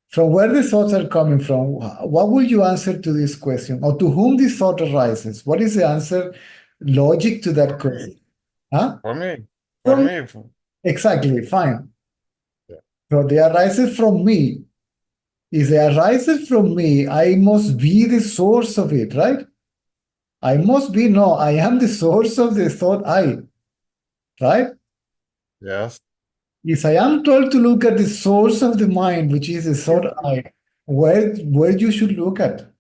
From where the thoughts are coming from, what will you answer to this question? Or to whom this thought arises? What is the answer logic to that question? Huh? For me. Exactly, fine. Yeah. So they arises from me. If they arises from me, I must be the source of it, right? I am the source of the thought I, right? Yes. If I am told to look at the source of the mind, which is the thought I, where you should look at?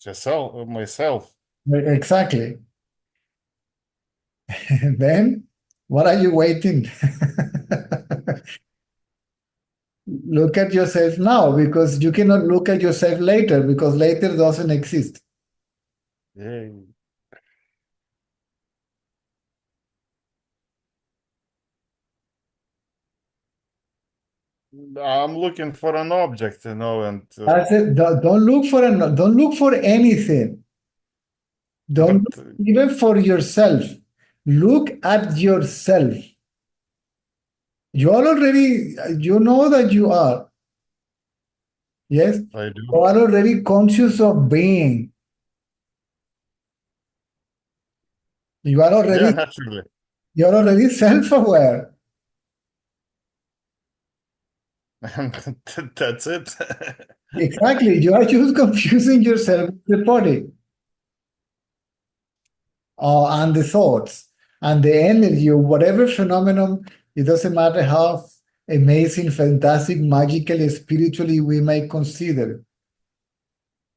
Myself. Exactly. Then, what are you waiting? Look at yourself now, because you cannot look at yourself later, because later doesn't exist. Yay. I'm looking for an object, and That's it. Don't look for anything. Don't but look even for yourself. Look at yourself. You are already, you know that you are. Yes? I You do. are already conscious of being. You are Yeah, already, naturally. you're already self-aware. And that's it. Exactly. You are just confusing yourself with the body, and the thoughts and the energy, or whatever phenomenon. It doesn't matter how amazing, fantastic, magical, spiritually we may consider.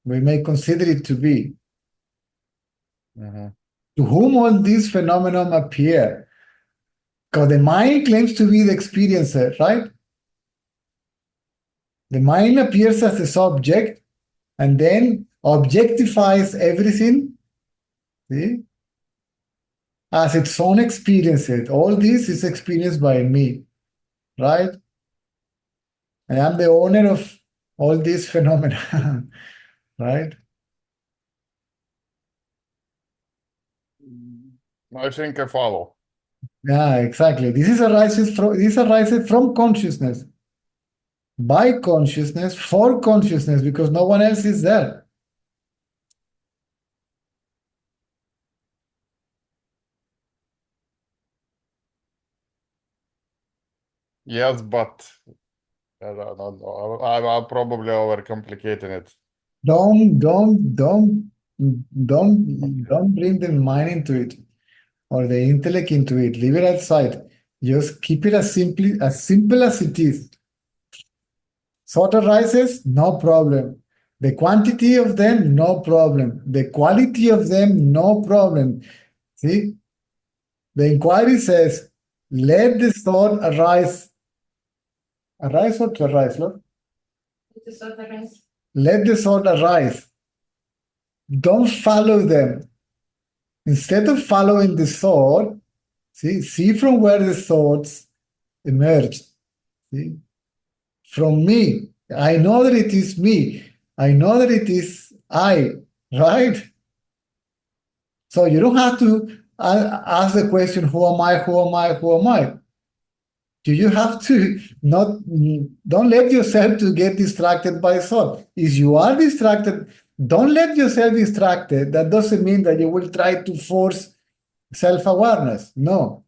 We may consider it to be. Mhm. To whom all these phenomena appear. Because the mind claims to be the experiencer, right? The mind appears as a subject and then objectifies everything, see, as its own experiences. All this is experienced by me, right? I am the owner of all these phenomena, right? I think I follow. Yeah, exactly. This arises from consciousness, by consciousness, for consciousness, because no one else is there. Yes, but I don't know. I'm probably overcomplicating it. Don't bring the mind into it or the intellect into it. Leave it outside. Just keep it as simple as it is. Thought arises, no problem. The quantity of them, no problem. The quality of them, no problem. See, the inquiry says, let the thought arise. Arise or to arise, Lord? Let the thought arise. Don't follow them. Instead of following the thought, see from where the thoughts emerge. See? From me. I know that it is me. I know that it is I, right? So you don't have to ask the question, who am I, who am I, who am I? You have to don't let yourself to get distracted by thought. If you are distracted, don't let yourself distracted. That doesn't mean that you will try to force self-awareness. No.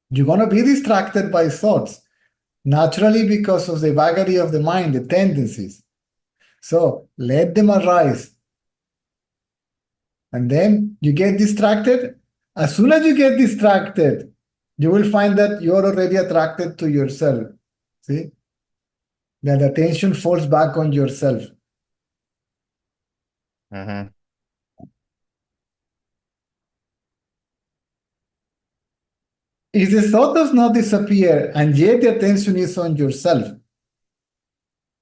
You're going to be distracted by thoughts, naturally, because of the vagary of the mind, the tendencies. So let them arise. And then you get distracted. As soon as you get distracted, you will find that you're already attracted to yourself. See? That attention falls back on yourself. Mm-hmm. If the thought does not disappear and yet the attention is on yourself,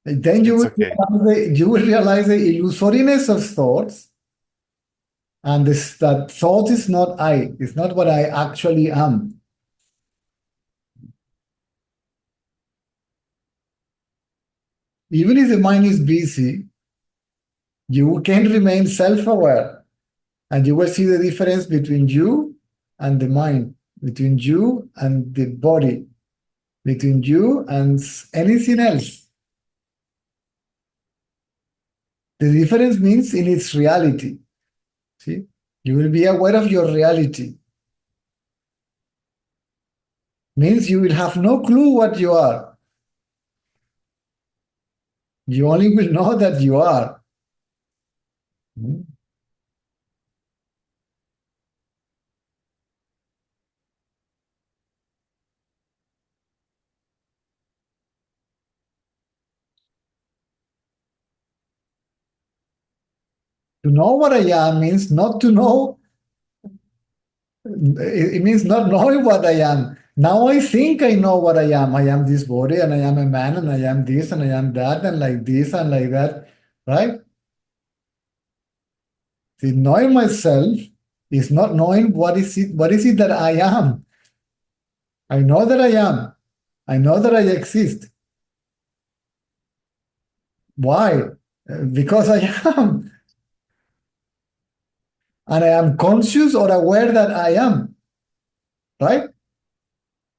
then It's okay. you will realize the illusoriness of thoughts, and that thought is not I. It's not what I actually am. Even if the mind is busy, you can remain self-aware, and you will see the difference between you and the mind, between you and the body, between you and anything else. The difference means in its reality. See, you will be aware of your reality. Means you will have no clue what you are. You only will know that you are. To know what I am means not to know It means not knowing what I am. Now I think I know what I am. I am this body, and I am a man, and I am this, and I am that, and like this, and like that, right? See, knowing myself is not knowing what is it that I am. I know that I am. I know that I exist. Why? Because I am. And I am conscious or aware that I am, right?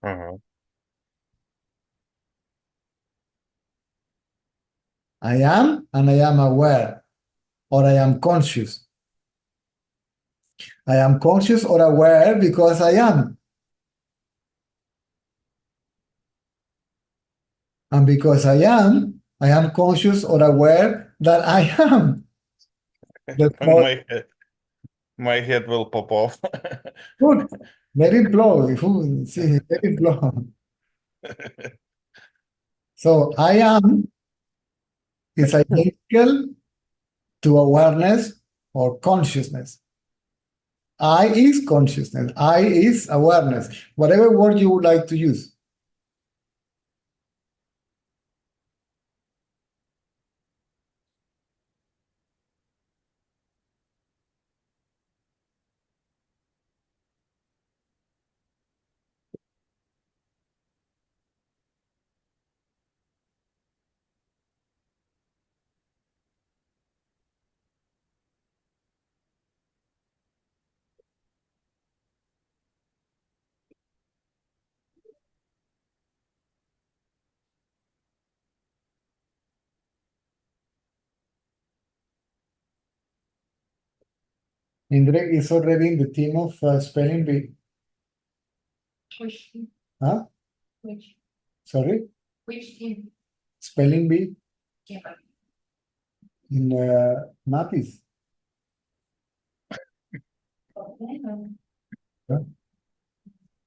Mhm. I am and I am aware or I am conscious. I am conscious or aware because I am. And because I am conscious or aware that I am. That's all. My head will pop off. Good. Let it blow. See, let it blow. So I am is identical to awareness or consciousness. I is consciousness. I is awareness. Whatever word you would like to use. Indrek is already in the team of spelling bee. Which team? Huh? Which? Sorry? Which team? Spelling bee Yeah. in Mapis. Huh?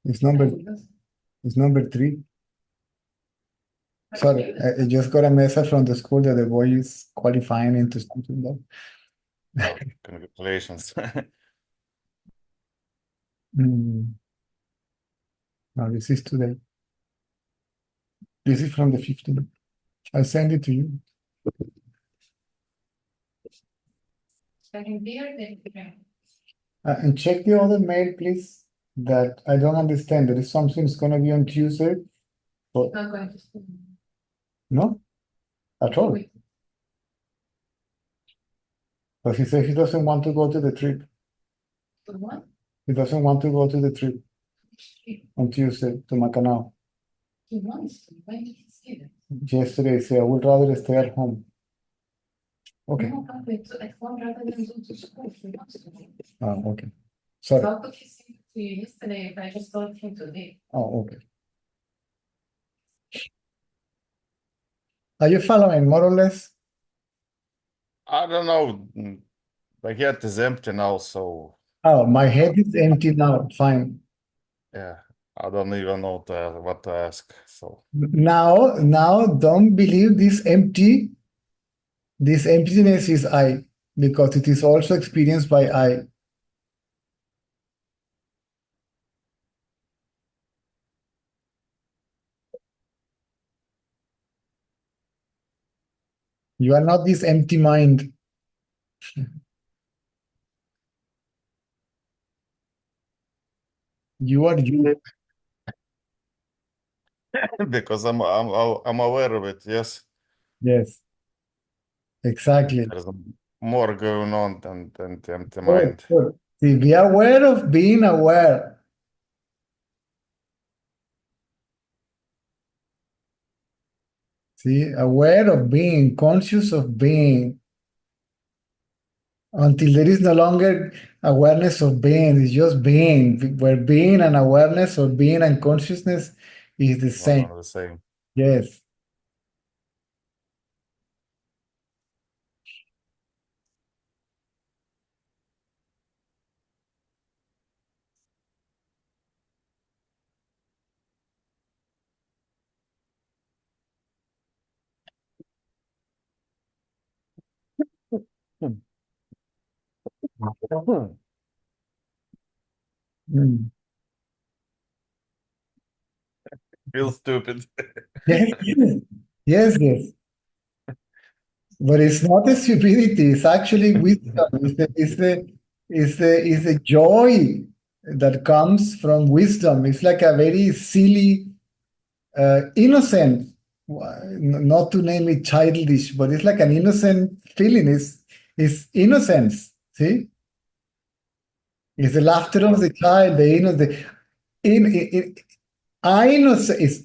It's number 3. Sorry, I just got a message from the school that the boy is qualifying into student. Oh, congratulations. No, this is today. This is from the 15th. I'll send it to you. Spelling bee or the And check the other mail, please. That I don't understand. There is something that's going to be on Tuesday. But not going to school. no, at all. But he said he doesn't want to go to the trip. The what? He doesn't want to go to the trip Which trip? on Tuesday to Macanao. He wants to. When did he say that? Yesterday, he said, I would rather stay at home. Okay. No, come at home rather than go to school. He wants to. Oh, okay. Sorry. How could he say it to you yesterday if I just told him today? Oh, okay. Are you following more or less? I don't know. My head is empty now, so Oh, my head is empty now. Fine. yeah, I don't even know what to ask. So Now, don't believe this empty. This emptiness is I, because it is also experienced by I. You are not this empty mind. You are you. because I'm aware of it, yes. Yes, exactly. There's more going on than the empty Good, mind. good. See, be aware of being aware. See, aware of being, conscious of being, until there is no longer awareness of being, it's just being, where being and awareness or being and consciousness is the One same. and the same. Yes. Mm. Feel stupid. Yes, yes, yes. But it's not a stupidity, it's actually wisdom. It's the joy that comes from wisdom. It's like a very silly, innocent, not to name it childish, but it's like an innocent feeling. It's innocence, see? It's the laughter of the child, the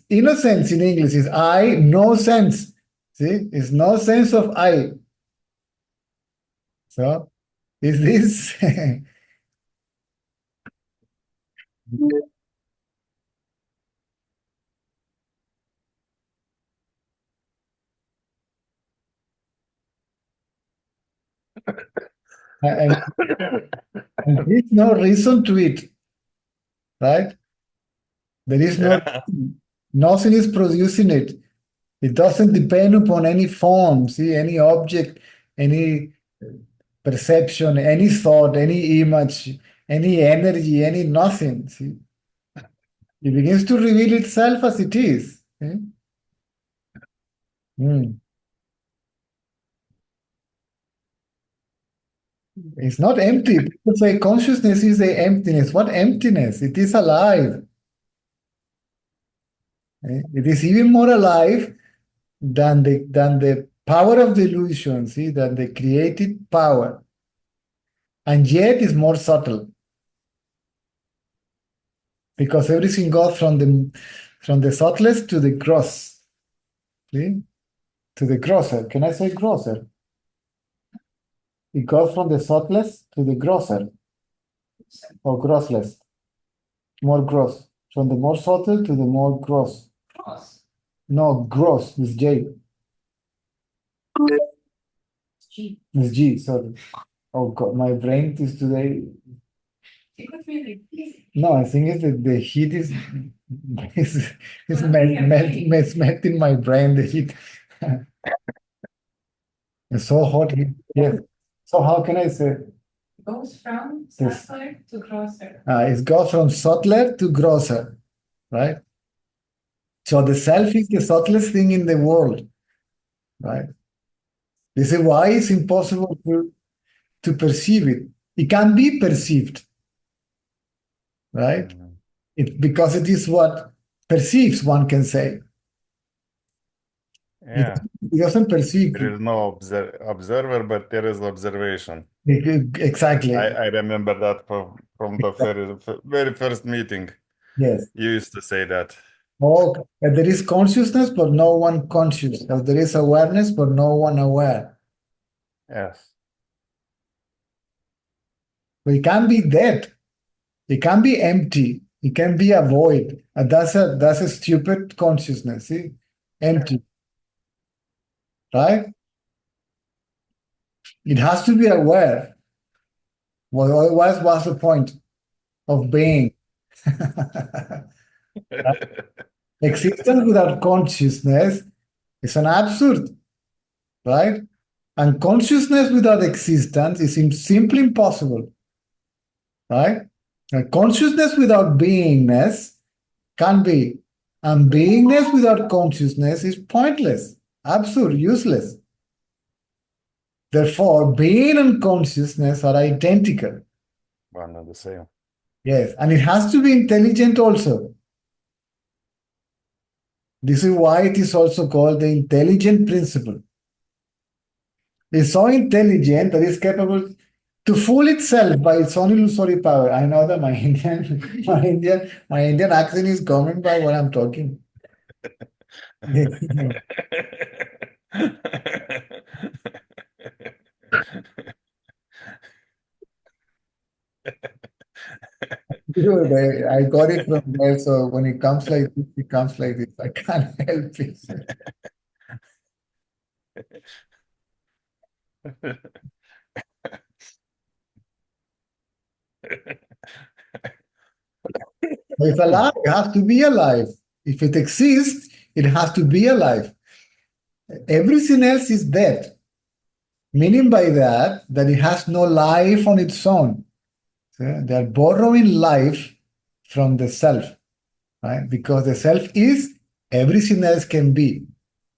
innocence in English is I, no sense. See, it's no sense of I. So, is this and there is no reason to it, right? There is no Yeah. nothing is producing it. It doesn't depend upon any form, see, any object, any perception, any thought, any image, any energy, any nothing. See, it begins to reveal itself as it is. See? Mm. It's not empty. People say consciousness is the emptiness. What emptiness? It is alive. It is even more alive than the power of the illusion, see, than the creative power. And yet is more subtle. Because everything goes from the subtlest to the gross. See? To the grosser. Can I say grosser? It goes from the subtlest to the grosser. Or grossless. More gross. From the more subtle to the more gross. Cross. No, gross with J. G. With G, sorry. Oh God, my brain is today. It could be No, I think it's the heat is melting my brain, the heat. It's so hot here. Yes. So how can I say? goes from Yes. subtler to grosser. It goes from subtler to grosser, right? So the self is the subtlest thing in the world, right? This is why it's impossible to perceive it. It can be perceived, right? Because it is what perceives, one can say. Yeah. It doesn't perceive. There is no observer, but there is observation. Exactly. I remember that from the very first meeting. Yes. You used to say that. Oh, there is consciousness, but no one conscious. There is awareness, but no one aware. Yes. But it can be dead. It can be empty. It can be a void. And that's a stupid consciousness. See, empty. Right? It has to be aware. Well, otherwise, what's the point of being? Existence without consciousness is an absurd, right? And consciousness without existence is simply impossible, right? And consciousness without beingness can be, and beingness without consciousness is pointless, absurd, useless. Therefore, being and consciousness are identical. One and the same. Yes, and it has to be intelligent also. This is why it is also called the intelligent principle. It's so intelligent that it's capable to fool itself by its own illusory power. I know that my Indian accent is coming by what I'm talking. Dude, I got it from there, so when it comes like this, it comes like this. I can't help it. It's alive, it has to be alive. If it exists, it has to be alive. Everything else is dead. Meaning by that it has no life on its own. So they are borrowing life from the self, right? Because the self is everything else can be,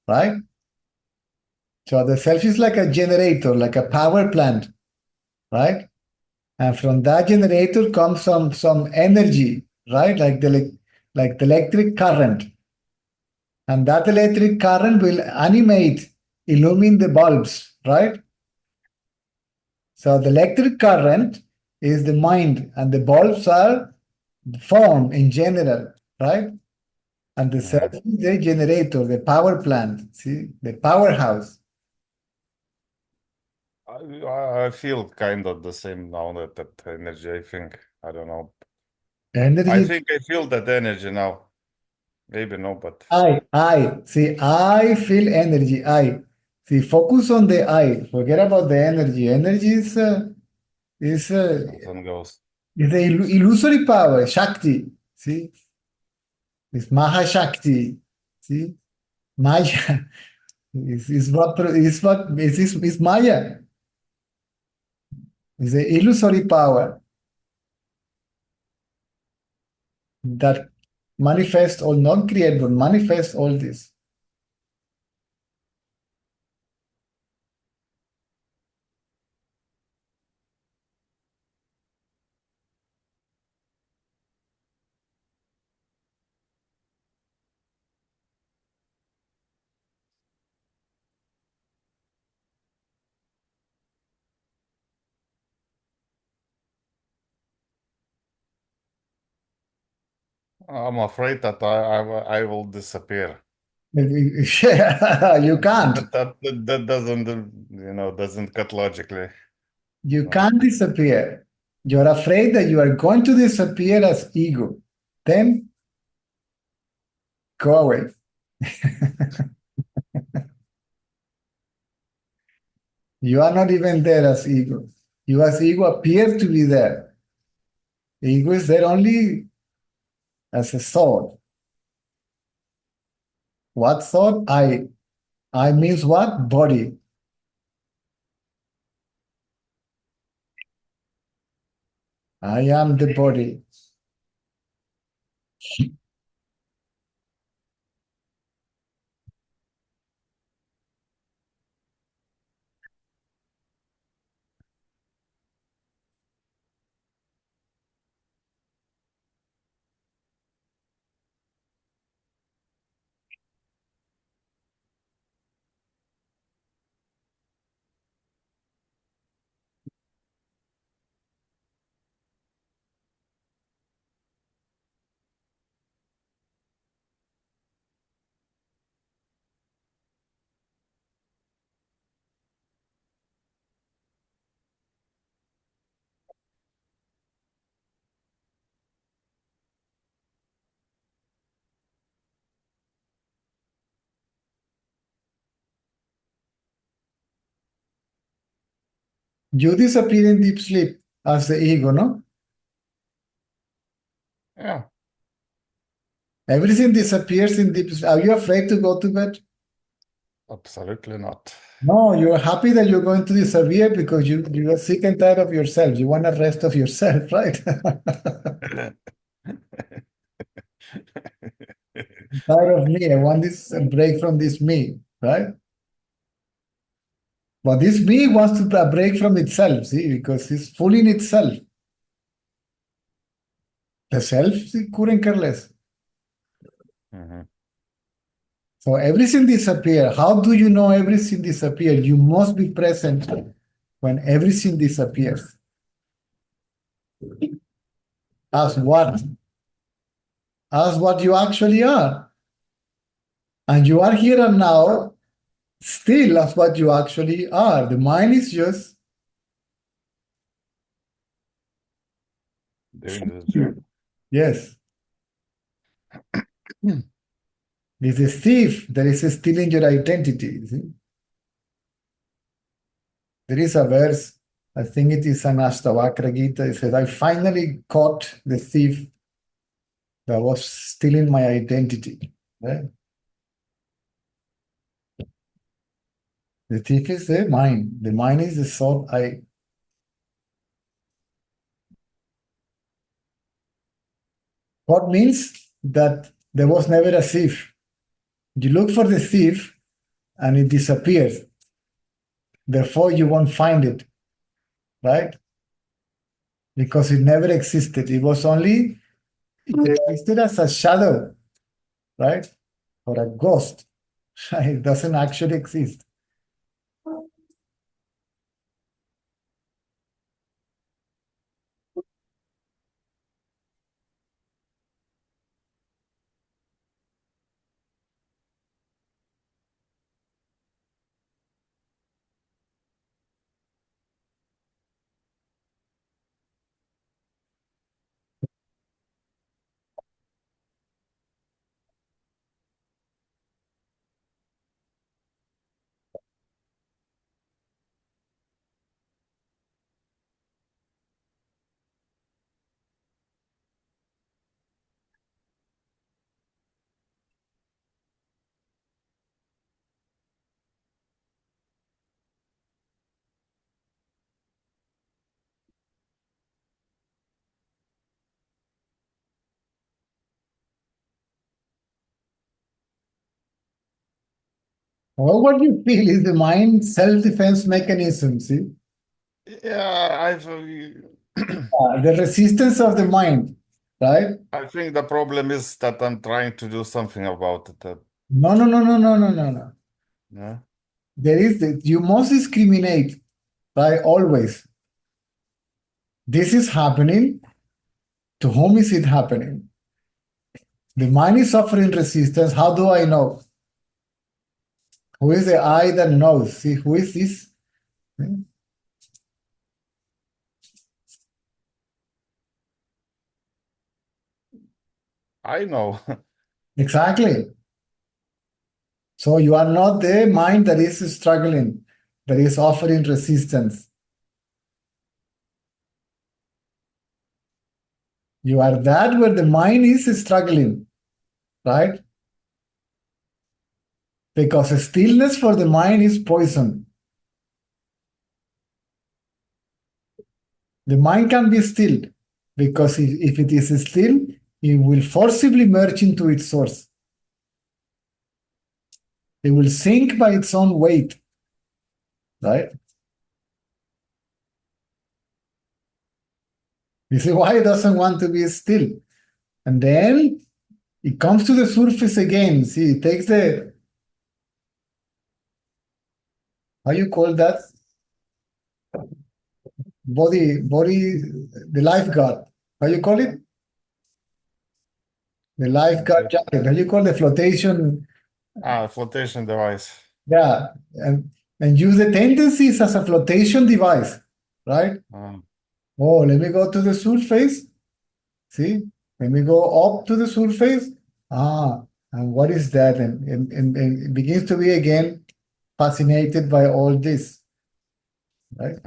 right? So the self is like a generator, like a power plant, right? And from that generator comes some energy, right? Like the electric current. And that electric current will animate, illumine the bulbs, right? So the electric current is the mind, and the bulbs are the form in general, right? And the self is the generator, the power plant, see, the powerhouse. I feel kind of the same now, that energy, I think. I don't know. I Energy. think I feel that energy now. Maybe no, but See, I feel energy. See, focus on the I. Forget about the energy. Energy is nothing goes. the illusory power, Shakti. See, it's Maha Shakti. See, Maya is Maya. It's the illusory power that manifests or not create, but manifests all this. I'm afraid that I will disappear. You can't. That doesn't cut logically. You can't disappear. You're afraid that you are going to disappear as ego. Then go away. You are not even there as ego. You as ego appear to be there. Ego is there only as a thought. What thought? I. I means what? Body. I am the body. You disappear in deep sleep as the ego, no? Yeah. Everything disappears in deep sleep. Are you afraid to go to bed? Absolutely not. No, you're happy that you're going to disappear because you are sick and tired of yourself. You want a rest of yourself, right? Tired of me. I want this break from this me, right? But this me wants to break from itself, see, because it's full in itself. The self couldn't care less. So everything disappears. How do you know everything disappears? You must be present when everything disappears. As what? As what you actually are. And you are here and now, still as what you actually are. The mind is just doing this job. yes. This is thief that is stealing your identity. See? There is a verse, I think it is an Ashtavakra Gita. It says, I finally caught the thief that was stealing my identity. Right? The thief is the mind. The mind is the thought I. What means that there was never a thief. You look for the thief and it disappears. Therefore, you won't find it, right? Because it never existed. It existed as a shadow, right? Or a ghost. It doesn't actually exist. Well, what you feel is the mind self-defense mechanism, see? Yeah, The resistance of the mind, right? I think the problem is that I'm trying to do something about it. No, no, no, no, no, no, no, no. Yeah. You must discriminate, right? Always. This is happening. To whom is it happening? The mind is suffering resistance. How do I know? Who is the I that knows? See, who is this? I know. Exactly. So you are not the mind that is struggling, that is offering resistance. You are that where the mind is struggling, right? Because stillness for the mind is poison. The mind can be still, because if it is still, it will forcibly merge into its source. It will sink by its own weight, right? You see why it doesn't want to be still. And then it comes to the surface again. See, it takes the, how you call that? Body, the lifeguard. How you call it? The lifeguard jacket. How you call the flotation? Flotation device. Yeah, and use the tendencies as a flotation device, right? Oh, let me go to the surface. See, let me go up to the surface. And what is that? And it begins to be again fascinated by all this, right?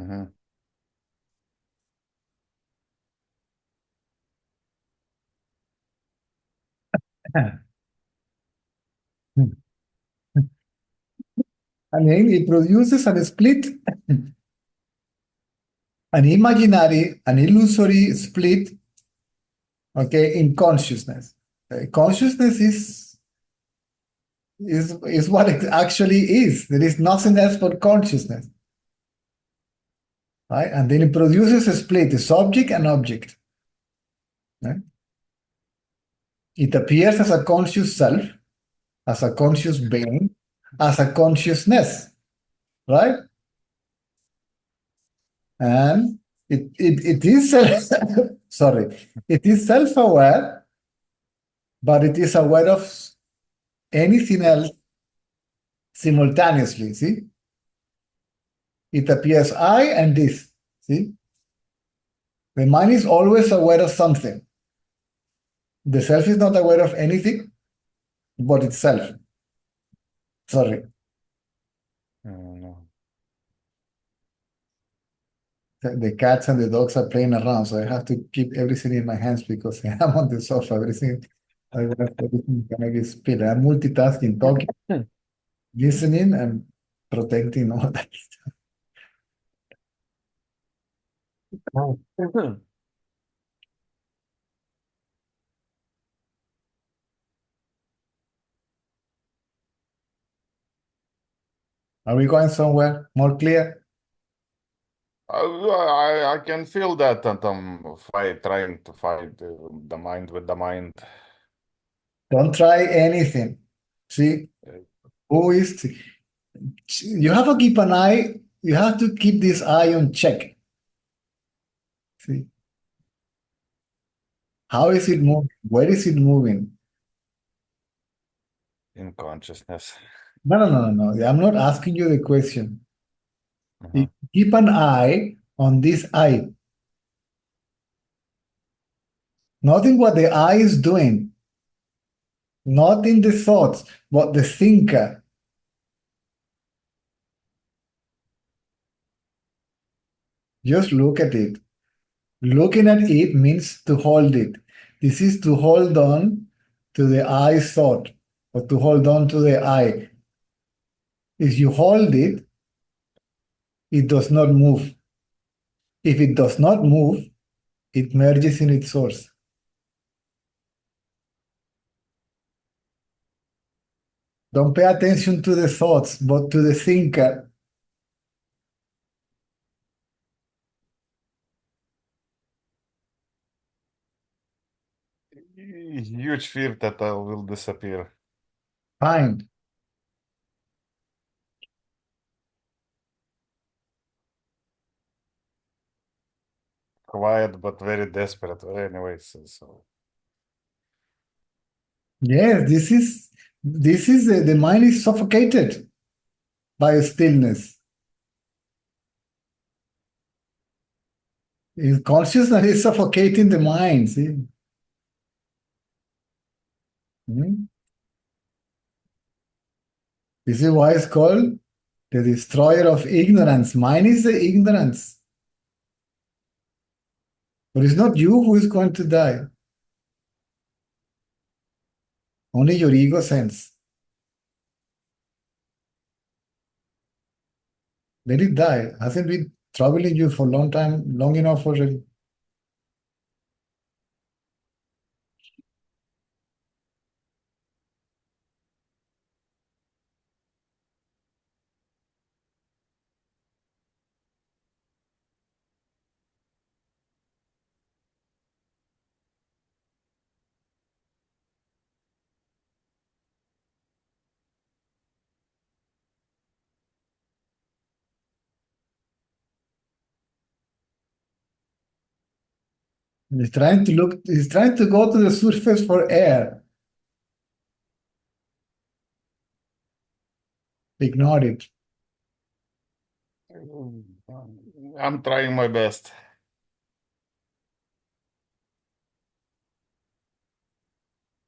And then it produces a split, an imaginary, an illusory split, okay, in consciousness. Consciousness is what it actually is. There is nothing else but consciousness. Right? And then it produces a split, a subject and object. Right? It appears as a conscious self, as a conscious being, as a consciousness, right? And it is sorry, it is self-aware, but it is aware of anything else simultaneously, see? It appears I and this, see? The mind is always aware of something. The self is not aware of anything but itself. Sorry. No. The cats and the dogs are playing around, so I have to keep everything in my hands because I'm on the sofa. Everything gonna get spilled. I'm multitasking, talking, listening, and protecting all that stuff. Are we going somewhere more clear? I can feel that, and I'm trying to fight the mind with the mind. Don't try anything. See, who is? You have to keep an eye. You have to keep this eye on check. See, how is it moving? Where is it moving? In consciousness. No. I'm not asking you the question. Uh-huh. Keep an eye on this eye. Not in what the eye is doing. Not in the thoughts, but the thinker. Just look at it. Looking at it means to hold it. This is to hold on to the I thought, or to hold on to the I. If you hold it, it does not move. If it does not move, it merges in its source. Don't pay attention to the thoughts, but to the thinker. Huge fear that I will disappear. Fine. Quiet but very desperate. Anyways, so Yes, this is the mind is suffocated by stillness. Consciousness is suffocating the mind. See? Hmm? This is why it's called the destroyer of ignorance. Mind is the ignorance. But it's not you who is going to die. Only your ego sense. Let it die. Hasn't been troubling you for a long time, long enough already. He's trying to look, he's trying to go to the surface for air. Ignore it. I'm trying my best.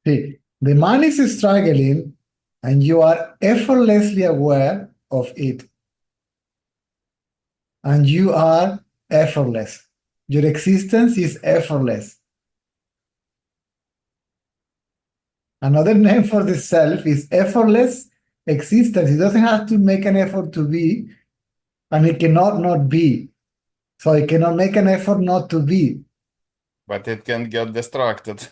See, the mind is struggling and you are effortlessly aware of it. And you are effortless. Your existence is effortless. Another name for the self is effortless existence. It doesn't have to make an effort to be, and it cannot not be. So it cannot make an effort not to be. But it can get distracted.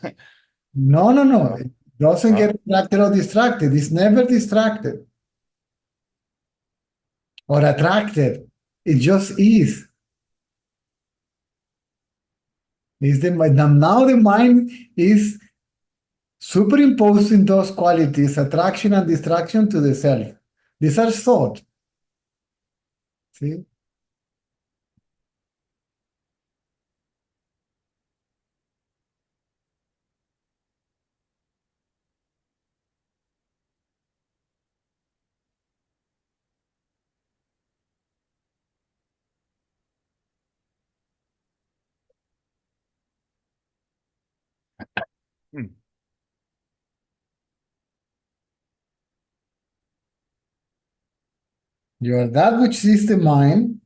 No. It doesn't Huh? get distracted or distracted. It's never distracted or attracted. It just is. Now the mind is superimposing those qualities, attraction and distraction, to the self. These are thought. See? Hmm. You are that which is the mind,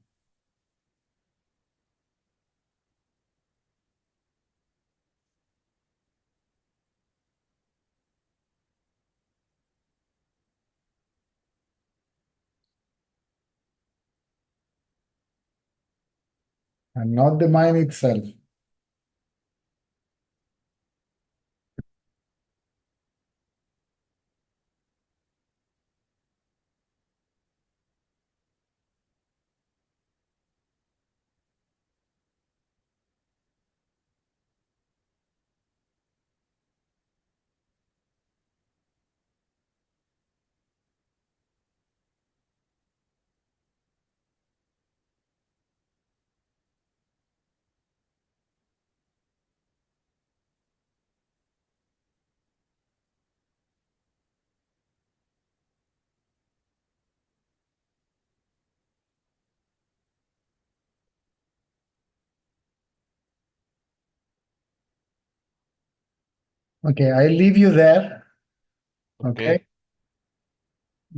and not the mind itself. Okay, I leave you there. Okay. Okay.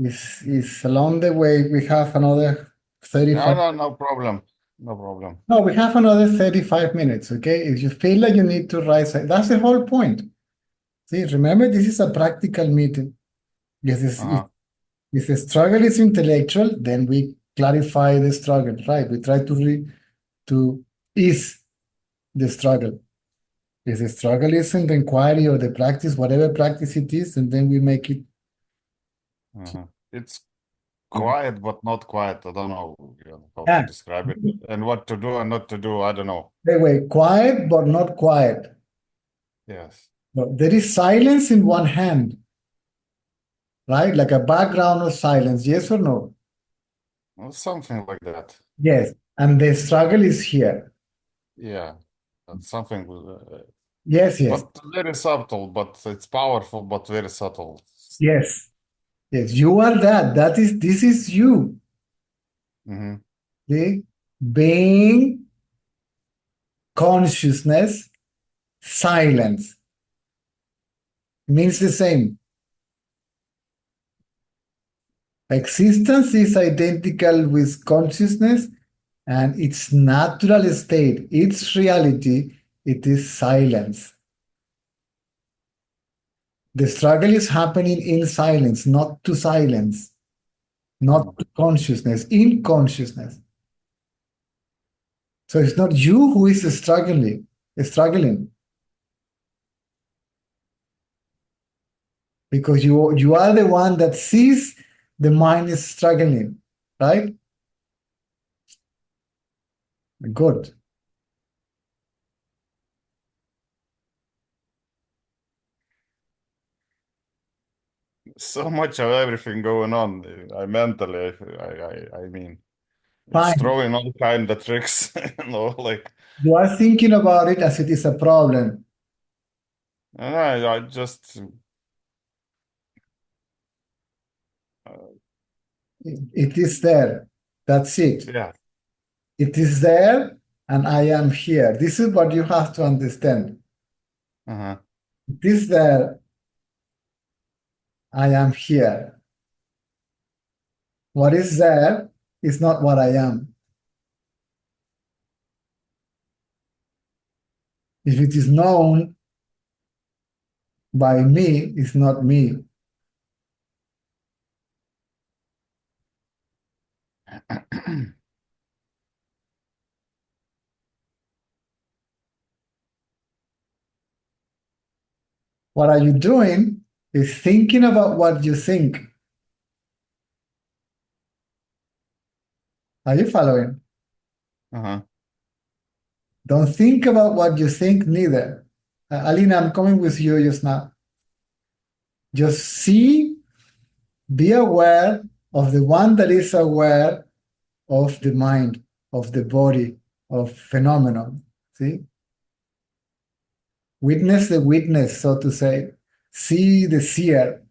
It's along the way. We have another 35. No problem. No problem. No, we have another 35 minutes. Okay. If you feel like you need to write, that's the whole point. See, remember, this is a practical meeting. Yes, Uh-huh. if the struggle is intellectual, then we clarify the struggle, right? We try to ease the struggle. If the struggle isn't the inquiry or the practice, whatever practice it is, and then we make it. Uh-huh. It's quiet, but not quiet. I don't know how to Yeah. describe it. And what to do and not to do, I don't know. Anyway, quiet, but not quiet. Yes. No, there is silence in one hand, right? Like a background of silence, yes or no? Well, something like that. Yes. And the struggle is here. Yeah. That's something, Yes, yes, but very subtle, but it's powerful, but very subtle. yes, yes. You are that. This is you. Mm-hmm. See? Being, consciousness, silence means the same. Existence is identical with consciousness and its natural state, its reality, it is silence. The struggle is happening in silence, not to silence, not to consciousness, in consciousness. So it's not you who is struggling. Because you are the one that sees the mind is struggling, right? Good. So much of everything going on. I mentally, I mean, it's Fine. throwing all kind of tricks, like. You are thinking about it as it is a problem. And I just, It is there. That's it. yeah. It is there, and I am here. This is what you have to understand. Uh-huh. It is there. I am here. What is there is not what I am. If it is known by me, it's not me. What are you doing is thinking about what you think. Are you following? Uh-huh. Don't think about what you think neither. Alina, I'm coming with you just now. Just see, be aware of the one that is aware of the mind, of the body, of phenomenon. See? Witness the witness, so to say. See the seer.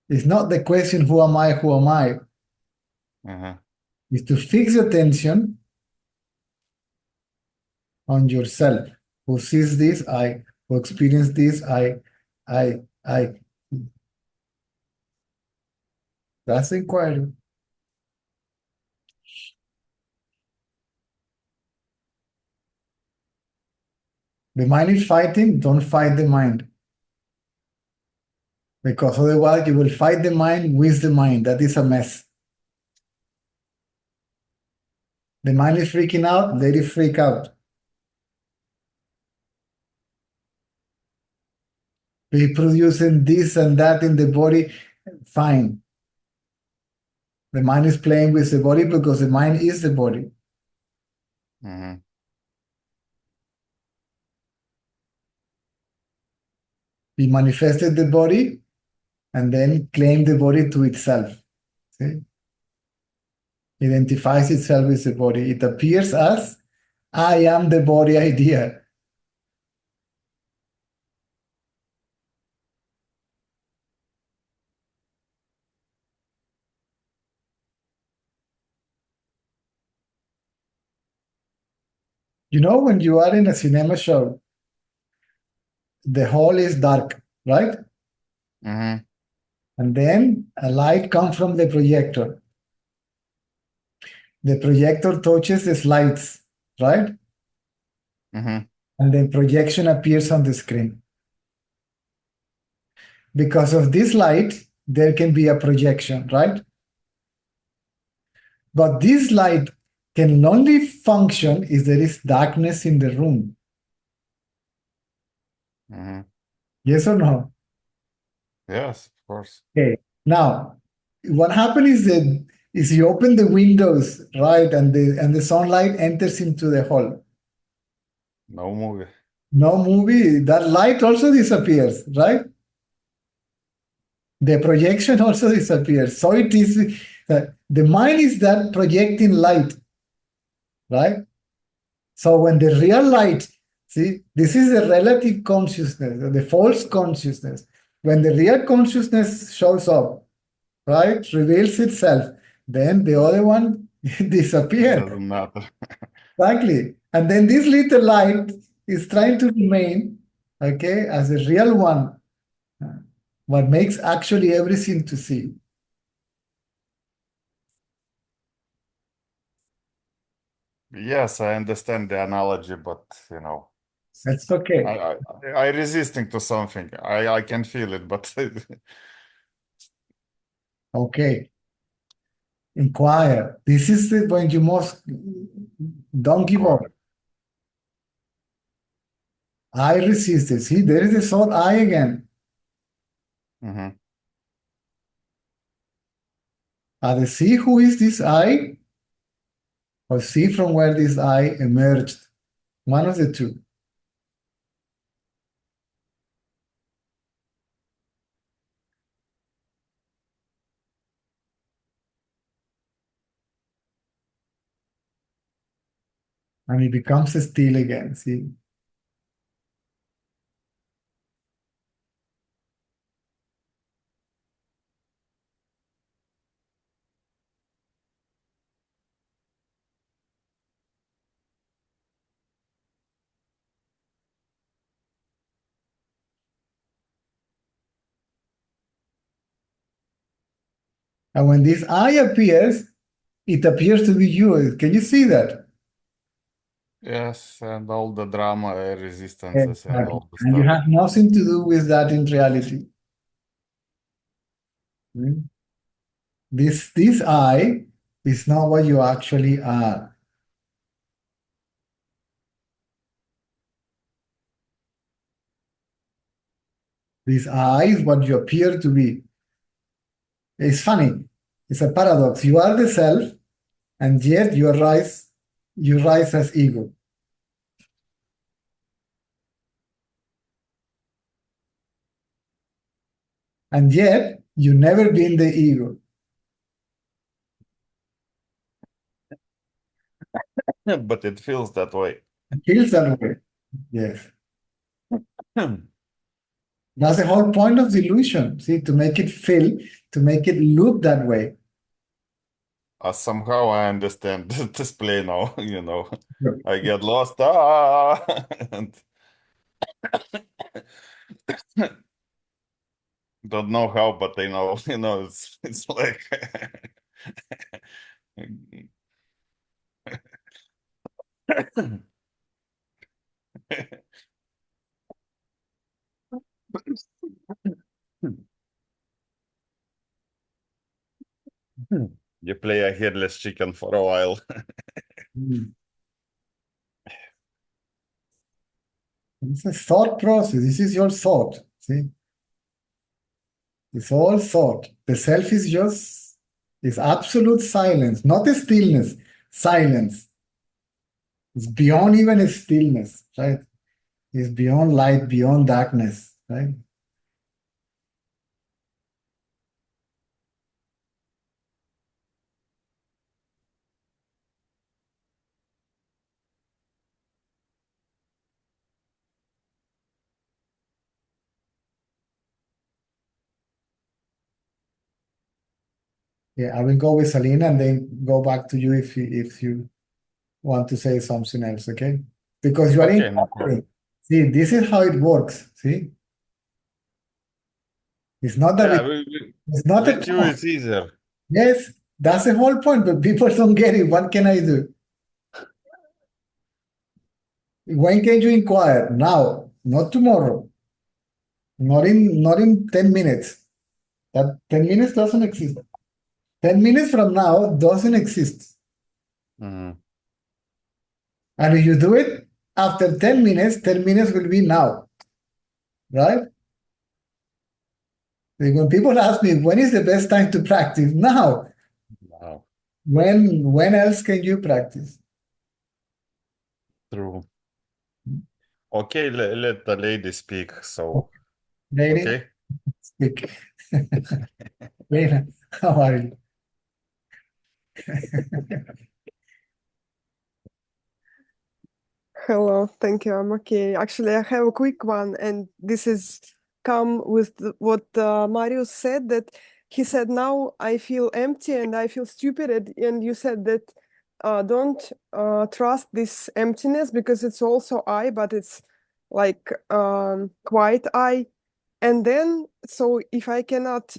It's not the question, who am I, who am I? Uh-huh. It's to fix your attention on yourself. Who sees this? I. Who experiences this? I. That's the inquiry. The mind is fighting, don't fight the mind. Because otherwise you will fight the mind with the mind. That is a mess. The mind is freaking out, let it freak out. Be producing this and that in the body, fine. The mind is playing with the body because the mind is the body. Mm-hmm. He manifested the body and then claimed the body to itself. See? Identifies itself with the body. It appears as I am the body idea. You know, when you are in a cinema show, the hall is dark, right? Mm-hmm. And then a light comes from the projector. The projector touches the slides, right? Mm-hmm. And then projection appears on the screen. Because of this light, there can be a projection, right? But this light can only function if there is darkness in the room. Mm-hmm. Yes or no? Yes, of course. Okay. Now, what happens is that you open the windows, right, and the sunlight enters into the hall. No movie. No movie, that light also disappears, right? The projection also disappears. So it is the mind is that projecting light, right? So when the real light, see, this is the relative consciousness, the false consciousness. When the real consciousness shows up, right, reveals itself, then the other one disappears. Doesn't matter. Exactly. And then this little light is trying to remain, okay, as a real one, what makes actually everything to see. Yes, I understand the analogy, but you know, That's okay. I resisting to something. I can feel it, but Okay. Inquire. This is the point you must don't give up. I resisted. See, there is the thought I again. Mm-hmm. Either see who is this I, or see from where this I emerged. One of the two. And it becomes still again. See. And when this I appears, it appears to be you. Can you see that? Yes, and all the drama, resistances, and Exactly. all the And you stuff. have nothing to do with that in reality. Hmm? This I is not what you actually are. This I is what you appear to be. It's funny. It's a paradox. You are the self, and yet you rise as ego. And yet you never been the ego. But it feels that way. It feels that way. Yes. That's the whole point of the illusion. See, to make it feel, to make it look that way. Somehow I understand this play now, you know. Look, I get lost. And don't know how, but I know, you know, it's like you play a headless chicken for a while. It's a thought process. This is your thought. See, it's all thought. The self is just is absolute silence, not a stillness, silence. It's beyond even a stillness, right? It's beyond light, beyond darkness, right? Yeah, I will go with Salina and then go back to you if you want to say something else, okay? because you are Okay, no inquiring. problem. See, this is how it works. See, it's not that Yeah, it's not a with you it's easier. yes, that's the whole point, but people don't get it. What can I do? When can you inquire? Now, not tomorrow, not in 10 minutes. That 10 minutes doesn't exist. 10 minutes from now doesn't exist. Mhm. And if you do it after 10 minutes, 10 minutes will be now, right? When people ask me, when is the best time to practice? Now. Wow, When else can you practice? true. Okay, let the lady speak. So, Lady, okay. speak. Lena, how are you? Hello, thank you. I'm okay. Actually, I have a quick one, and this is come with what Marius said, that he said, now I feel empty and I feel stupid. And you said that don't trust this emptiness because it's also I, but it's like quite I. And then, so if I cannot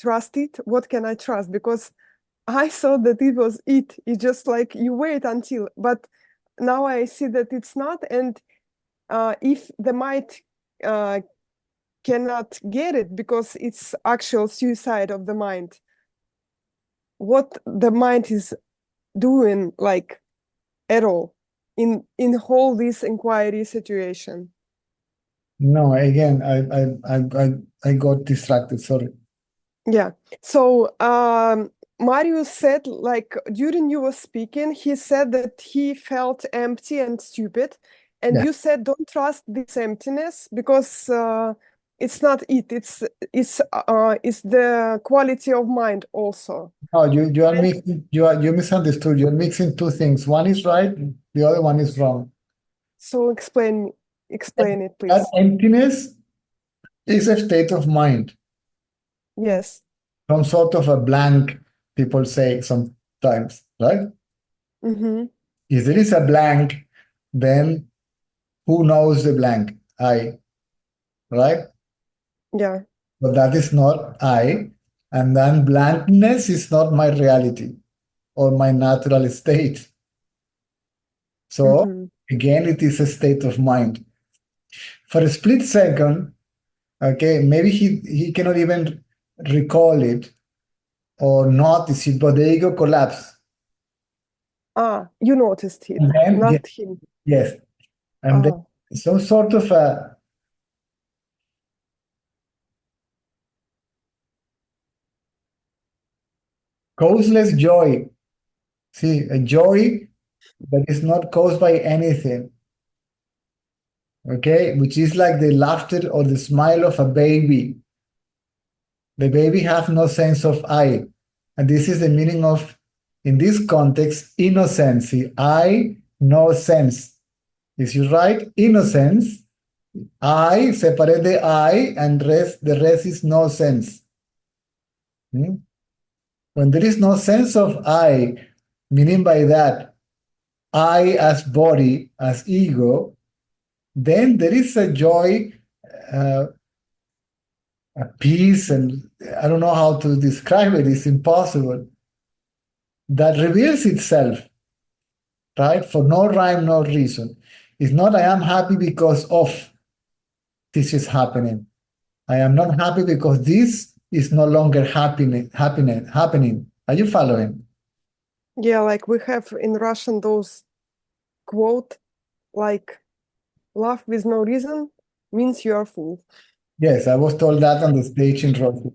trust it, what can I trust? Because I thought that it was it. It's just like you wait until, but now I see that it's not. And if the mind cannot get it because it's actual suicide of the mind, what the mind is doing, like at all, in whole this inquiry situation. No, again, I got distracted. Sorry. Yeah. So Marius said, like during you were speaking, he said that he felt empty and stupid, and Yeah. you said don't trust this emptiness because it's not it. It's the quality of mind also. Oh, you are mixing. You misunderstood. You're mixing two things. One is right, the other one is wrong. So explain it, please. That emptiness is a state of mind, Yes. some sort of a blank. People say sometimes, right? Mm-hmm. If there is a blank, then who knows the blank? I, right? Yeah. But that is not I. And then blankness is not my reality or my natural state. So Mm-hmm. again, it is a state of mind. For a split second, okay, maybe he cannot even recall it or notice it, but the ego collapse. You noticed it, And then, not him. yes, and then some sort of a causeless joy. See, a joy that is not caused by anything, okay, which is like the laughter or the smile of a baby. The baby has no sense of I. And this is the meaning of, in this context, innocence. I, no sense. Is you right? Innocence. I, separate the I, and the rest is no sense. When there is no sense of I, meaning by that, I as body, as ego, then there is a joy, a peace, and I don't know how to describe it, it's impossible, that reveals itself, right? For no rhyme, no reason. It's not I am happy because of this is happening. I am not happy because this is no longer happening. Are you following? Yeah, like we have in Russian those quote like laugh with no reason means you are fool. Yes, I was told that on the stage in Russia.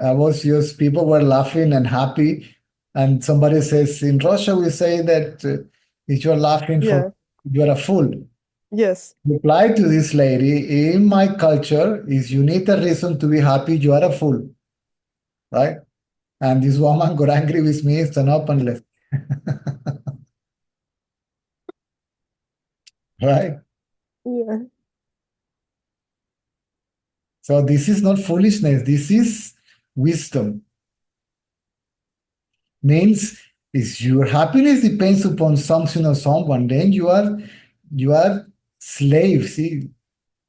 I was just, people were laughing and happy. And somebody says, in Russia, we say that if you're laughing for, you're a fool. Yes. Reply to this lady, in my culture, is you need a reason to be happy, you are a fool. Right? And this woman got angry with me, stand up and left. Right? Yeah. So this is not foolishness, this is wisdom. Means If your happiness depends upon something or someone, then you are slave, see,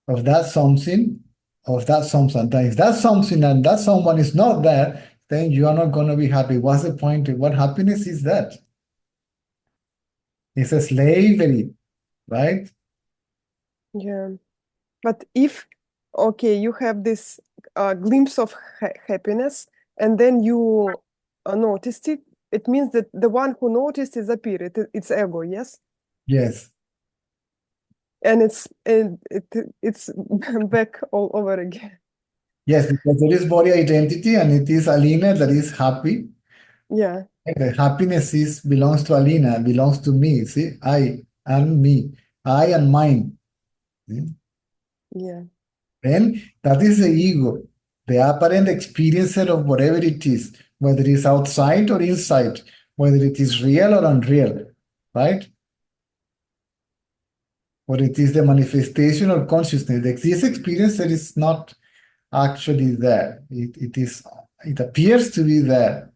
of that something, of that something. If that something and that someone is not there, then you are not going to be happy. What's the point? What happiness is that? It's a slavery, right? Yeah. But if, okay, you have this glimpse of happiness and then you noticed it, it means that the one who noticed is appeared. It's ego, yes? Yes. And it's back all over again. Yes, because there is body identity and it is Alina that is happy. Yeah. The happiness belongs to Alina, belongs to me. See, I and me, I and mine. See? Yeah. Then that is the ego, the apparent experiencer of whatever it is, whether it is outside or inside, whether it is real or unreal, right? Or it is the manifestation of consciousness. This experiencer is not actually there. It appears to be there.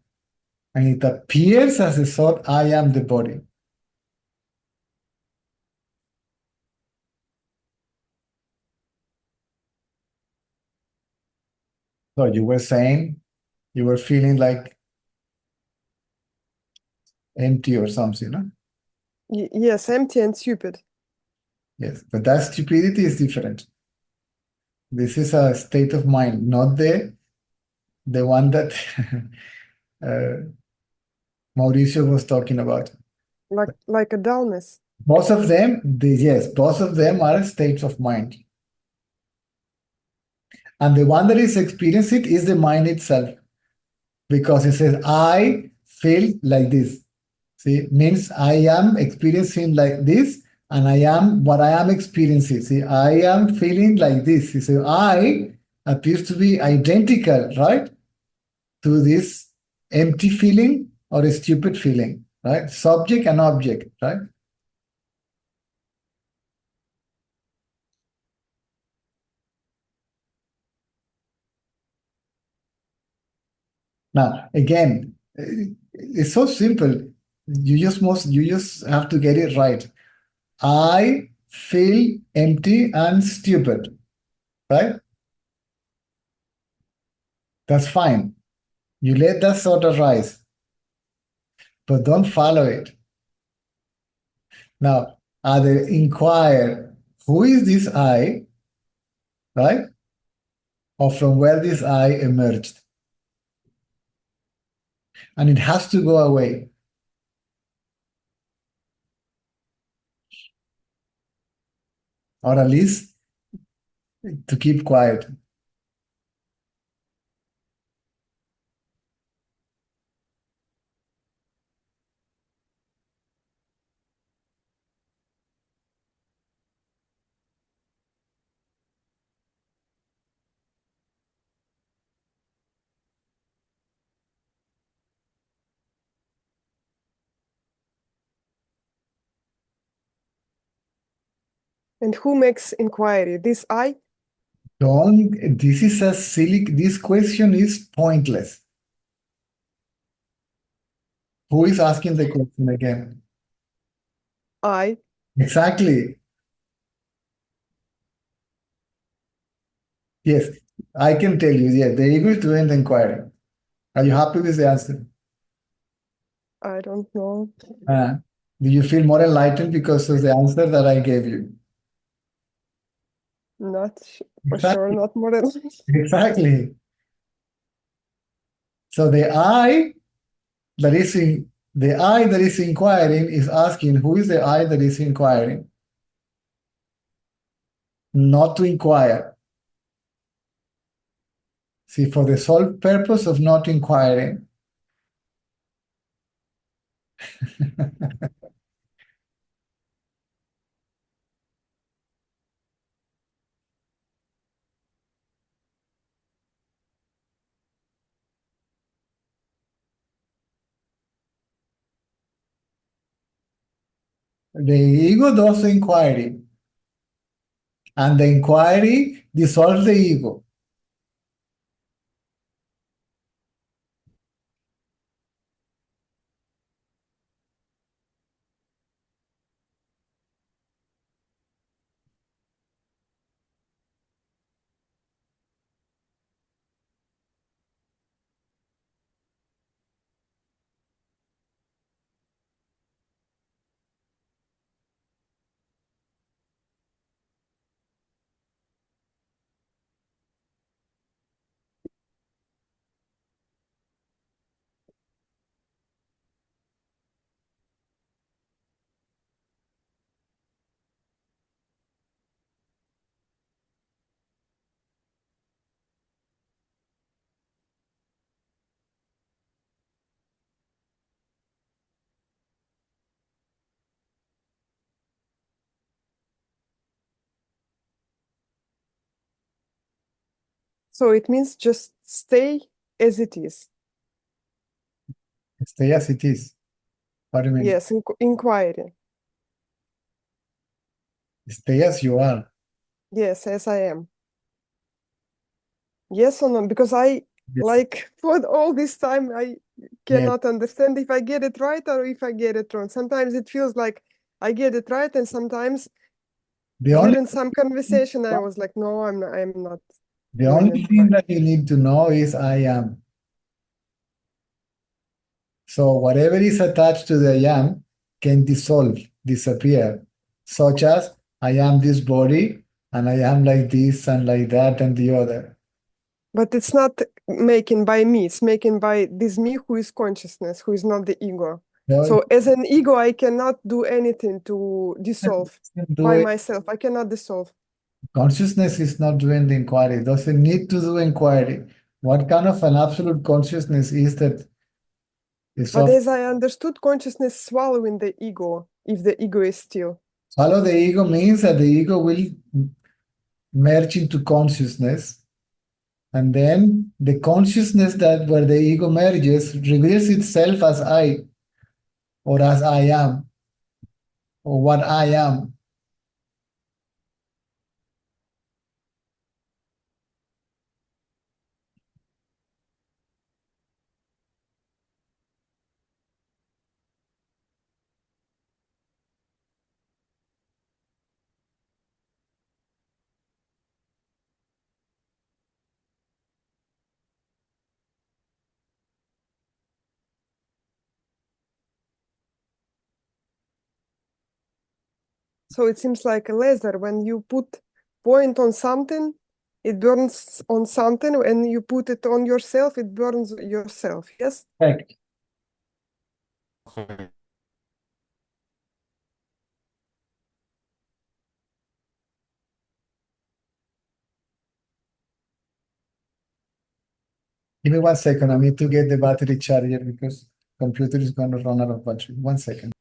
And it appears as a thought, I am the body. So you were saying you were feeling like empty or something, no? Yes, empty and stupid. Yes, but that stupidity is different. This is a state of mind, not the one that Mauricio was talking about. Like a dullness. Both of them, both of them are states of mind. And the one that is experiencing it is the mind itself. Because it says, I feel like this. See, means I am experiencing like this, and I am what I am experiencing. See, I am feeling like this. So I appears to be identical, right, to this empty feeling or a stupid feeling, right? Subject and object, right? Now, again, it's so simple. You just have to get it right. I feel empty and stupid, right? That's fine. You let that thought arise, but don't follow it. Now, either inquire, who is this I, right? Or from where this I emerged. And it has to go away. Or at least to keep quiet. And who makes inquiry? This I? This question is pointless. Who is asking the question again? I. Exactly. Yes, I can tell you, yes, the ego is doing the inquiry. Are you happy with the answer? I don't know. Do you feel more enlightened because of the answer that I gave you? Not for sure, not more than Exactly. So the I that is inquiring is asking, who is the I that is inquiring? Not to inquire. See, for the sole purpose of not inquiring. The ego does the inquiry, and the inquiry dissolves the ego. So it means just stay as it is. Stay as it is. What do you mean? Yes, inquiry. Stay as you are. Yes, as I am. Yes or no? Because I, Yes. like, for all this time, I Yes. cannot understand if I get it right or if I get it wrong. Sometimes it feels like I get it right, and sometimes, The only, given some conversation, I was like, no, I'm not the doing only it thing right. that you need to know is I am. So whatever is attached to the I am can dissolve, disappear, such as I am this body and I am like this and like that and the other. But it's not making by me, it's making by this me who is consciousness, who is not the ego. No, So as an ego, I cannot do anything to dissolve do by it. myself. I cannot dissolve. Consciousness is not doing the inquiry, it doesn't need to do inquiry. What kind of an absolute consciousness is that? Is But of as I understood, consciousness swallowing the ego, if the ego is still. follow the ego means that the ego will merge into consciousness, and then the consciousness that where the ego merges reveals itself as I, or as I am, or what I am. So it seems like a laser. When you put point on something, it burns on something. When you put it on yourself, it burns yourself. Yes? Correct. Give me 1 second. I need to get the battery charger because computer is going to run out of battery. 1 second.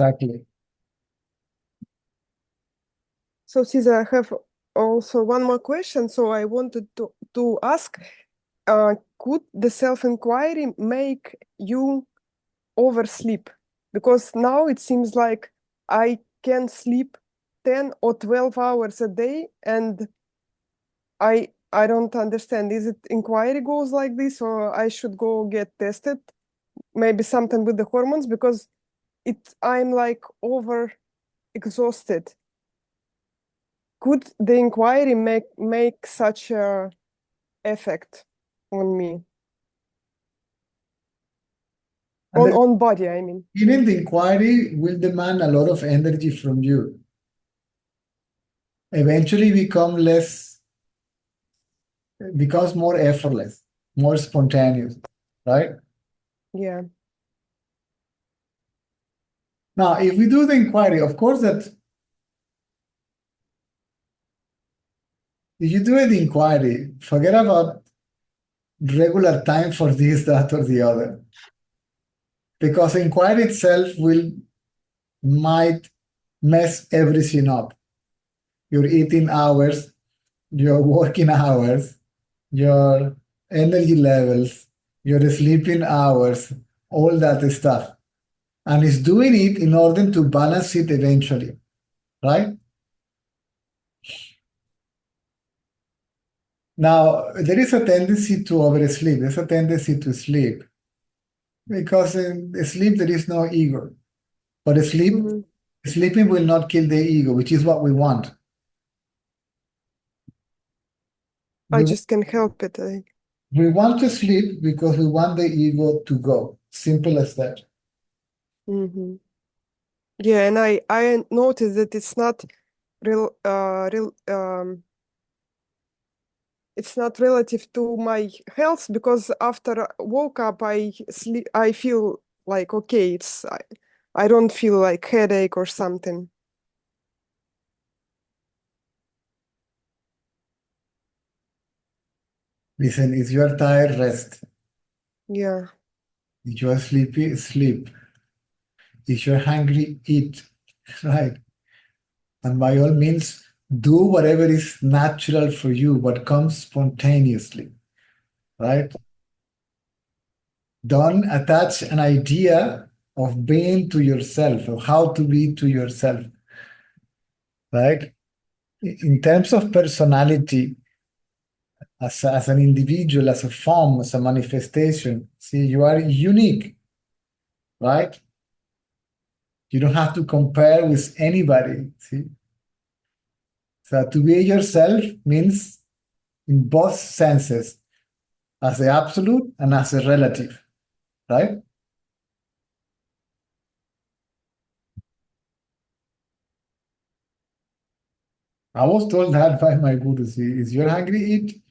Exactly. So Cesar, I have also one more question. So I wanted to ask, could the self-inquiry make you oversleep? Because now it seems like I can sleep 10 or 12 hours a day, and I don't understand. Is it inquiry goes like this, or I should go get tested? Maybe something with the hormones, because I'm like over exhausted. Could the inquiry make such a effect on me? On body, I mean. Even the inquiry will demand a lot of energy from you. Eventually becomes more effortless, more spontaneous, right? Yeah. Now, if we do the inquiry, of course that if you do the inquiry, forget about regular time for this, that, or the other. Because inquiry itself might mess everything up. Your eating hours, your working hours, your energy levels, your sleeping hours, all that stuff. And it's doing it in order to balance it eventually, right? Now, there is a tendency to oversleep. There's a tendency to sleep. Because in sleep, there is no ego. But sleeping will not kill the ego, which is what we want. I just can't help it. We want to sleep because we want the ego to go. Simple as that. Yeah, and I noticed that it's not it's not relative to my health, because after I woke up, I feel like okay. I don't feel like headache or something. Listen, if you are tired, rest. Yeah. If you are sleepy, sleep. If you're hungry, eat. right? And by all means, do whatever is natural for you, what comes spontaneously, right? Don't attach an idea of being to yourself or how to be to yourself, right? In terms of personality, as an individual, as a form, as a manifestation, see, you are unique, right? You don't have to compare with anybody, see? So to be yourself means in both senses, as the absolute and as a relative, right? I was told that by my guru, see, is you're hungry, eat.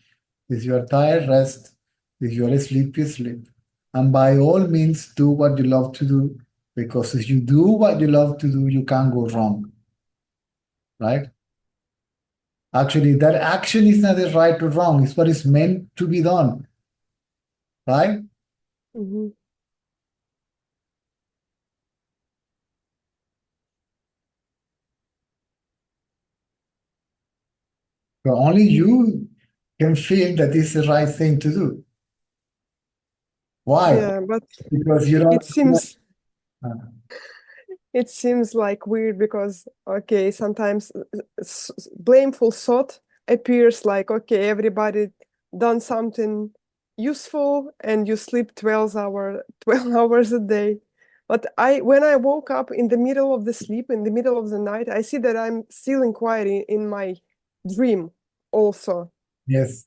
If you are tired, rest. If you are sleepy, sleep. And by all means, do what you love to do, because if you do what you love to do, you can't go wrong, right? Actually, that action is not a right or wrong, it's what is meant to be done, right? Mhm. So only you can feel that it's the right thing to do. Why? Yeah, but Because you it don't. seems Uh, it seems like weird because okay, sometimes blameful thought appears like okay, everybody done something useful and you sleep 12 hours a day. But when I woke up in the middle of the sleep, in the middle of the night, I see that I'm still inquiring in my dream also. Yes,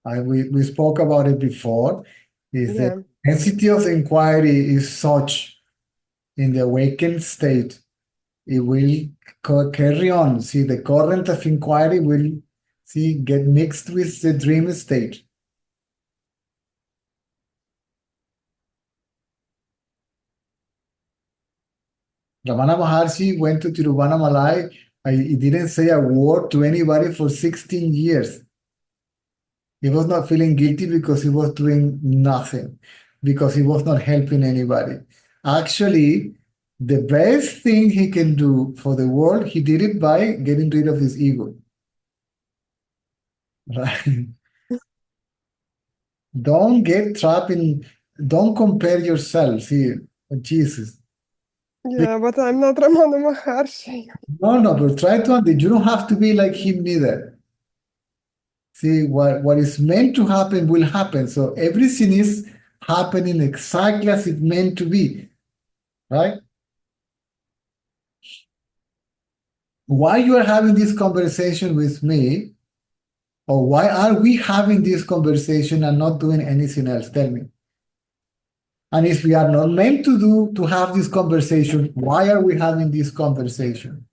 we spoke about it before. Is the Yeah. intensity of inquiry is such in the awakened state, it will carry on. See, the current of inquiry will get mixed with the dream state. Ramana Maharshi went to Tiruvannamalai. He didn't say a word to anybody for 16 years. He was not feeling guilty because he was doing nothing, because he was not helping anybody. Actually, the best thing he can do for the world, he did it by getting rid of his ego. Right? Don't get trapped don't compare yourself. See, Jesus. Yeah, but I'm not Ramana Maharshi. No, but try to understand. You don't have to be like him neither. See, what is meant to happen will happen. So everything is happening exactly as it's meant to be, right? Why you are having this conversation with me, or why are we having this conversation and not doing anything else? Tell me. And if we are not meant to have this conversation, why are we having this conversation?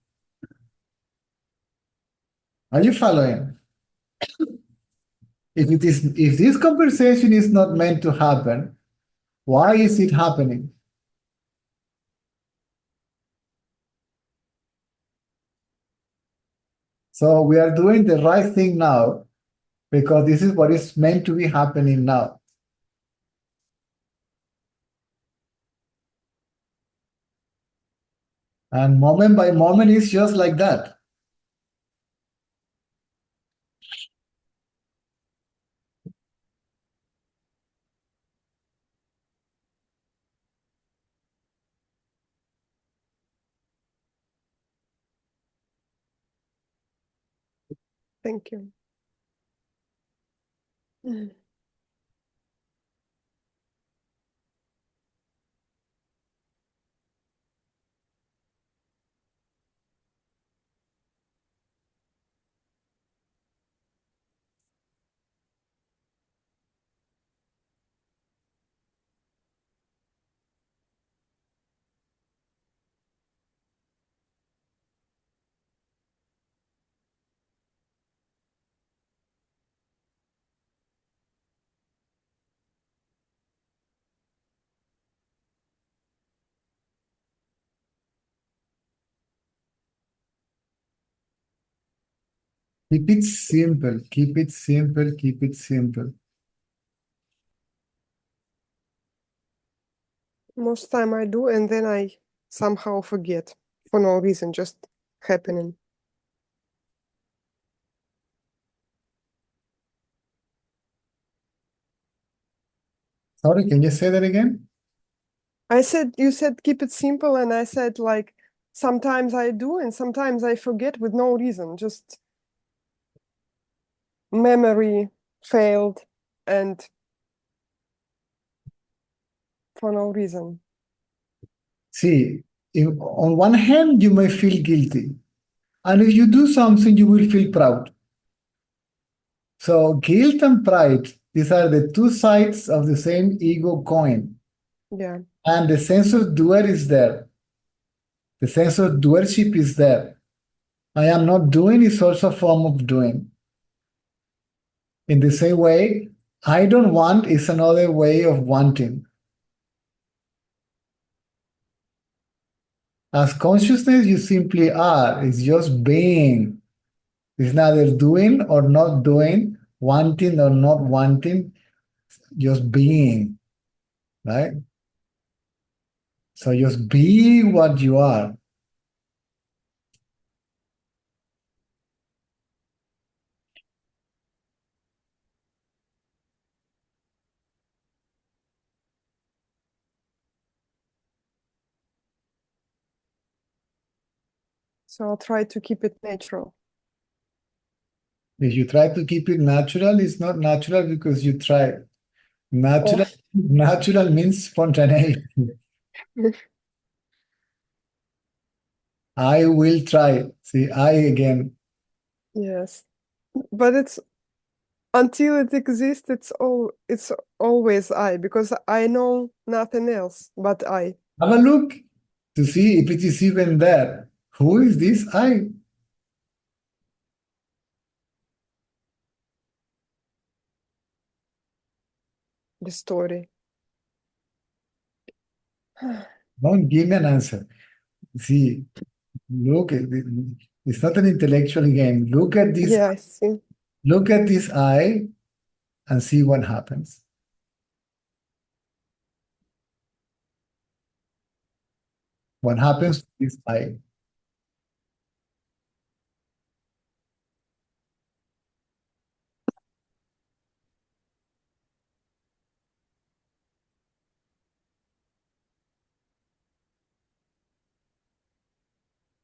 Are you following? If this conversation is not meant to happen, why is it happening? So we are doing the right thing now because this is what is meant to be happening now. And moment by moment is just like that. Thank you. Keep it simple, keep it simple, keep it simple. Most time I do, and then I somehow forget. for no reason, just happening. Sorry, can you say that again? I said, you said keep it simple, and I said like sometimes I do and sometimes I forget with no reason, just memory failed and for no reason. See, on one hand, you may feel guilty. And if you do something, you will feel proud. So guilt and pride, these are the two sides of the same ego coin. Yeah. And the sense of doer is there. The sense of doership is there. I am not doing is also a form of doing. In the same way, I don't want is another way of wanting. As consciousness, you simply are. It's just being. It's neither doing or not doing, wanting or not wanting, just being, right? So just be what you are. So I'll try to keep it natural. If you try to keep it natural, it's not natural because you try. Natural means spontaneity. I will try. See, I again. Yes. But it's until it exists, it's always I, because I know nothing else but I. Have a look to see if it is even there. Who is this I? The story. Don't give me an answer. See, look, it's not an intellectual game. Look at this. Yeah, I see. Look at this I and see what happens. What happens to this I?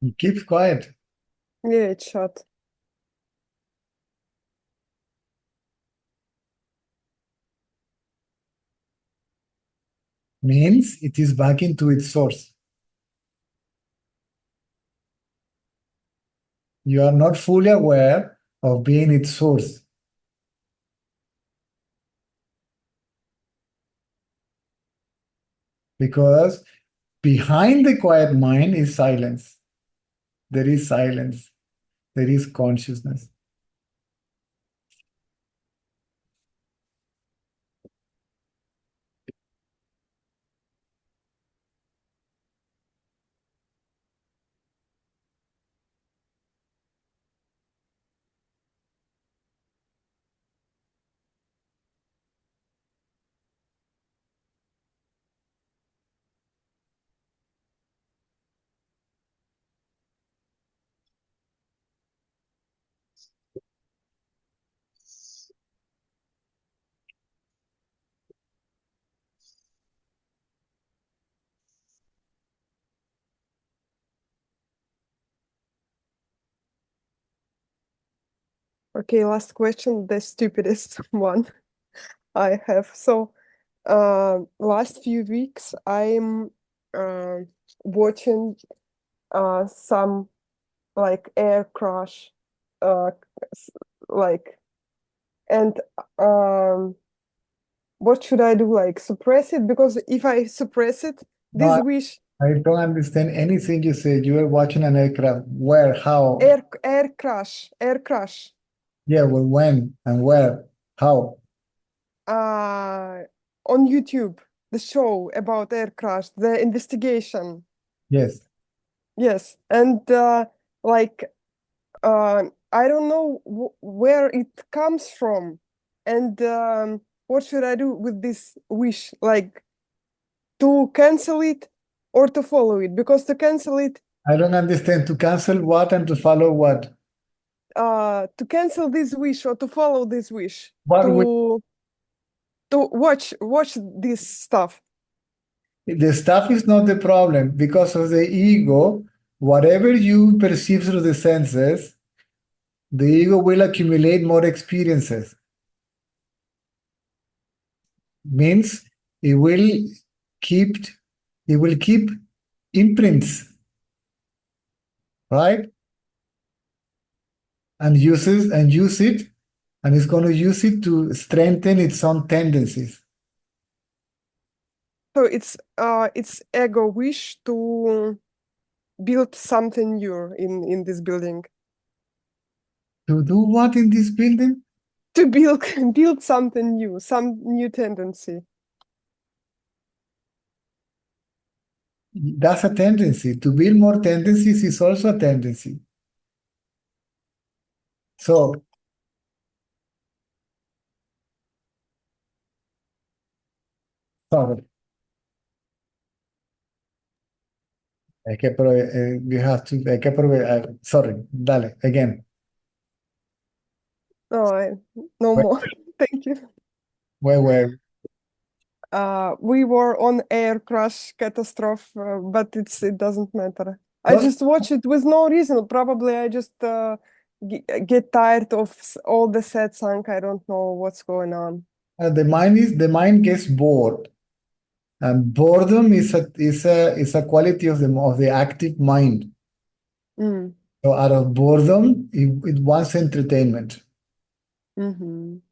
It keeps quiet. Yeah, it's shut. Means it is back into its source. You are not fully aware of being its source. Because behind the quiet mind is silence. There is silence. There is consciousness. Okay, last question, the stupidest one I have. So, last few weeks I'm watching some like air crash, like, and what should I do? Like suppress it? Because if I suppress it, this No, wish I don't understand anything you said. You were watching an aircraft. Where? How? air crash. Yeah, well, when and where? How? On YouTube, the show about air crash, the investigation. Yes. Yes, and like I don't know where it comes from, and what should I do with this wish? Like to cancel it or to follow it? Because to cancel it, I don't understand. To cancel what and to follow what? To cancel this wish or to follow this wish. What To watch this stuff. The stuff is not the problem because of the ego. Whatever you perceive through the senses, the ego will accumulate more experiences. Means it will keep imprints, right? And use it, and it's going to use it to strengthen its own tendencies. So it's ego wish to build something new in this building. To do what in this building? To build something new, some new tendency. That's a tendency. To build more tendencies is also a tendency. So, sorry. You have to, sorry, dale, again. No, no more. Thank you. Where? We were on air crash catastrophe, but it doesn't matter. I just watch it with no reason. Probably I just get tired of all the sad song. I don't know what's going on. The mind gets bored, and boredom is a quality of the active mind. Mm. So out of boredom, it wants entertainment,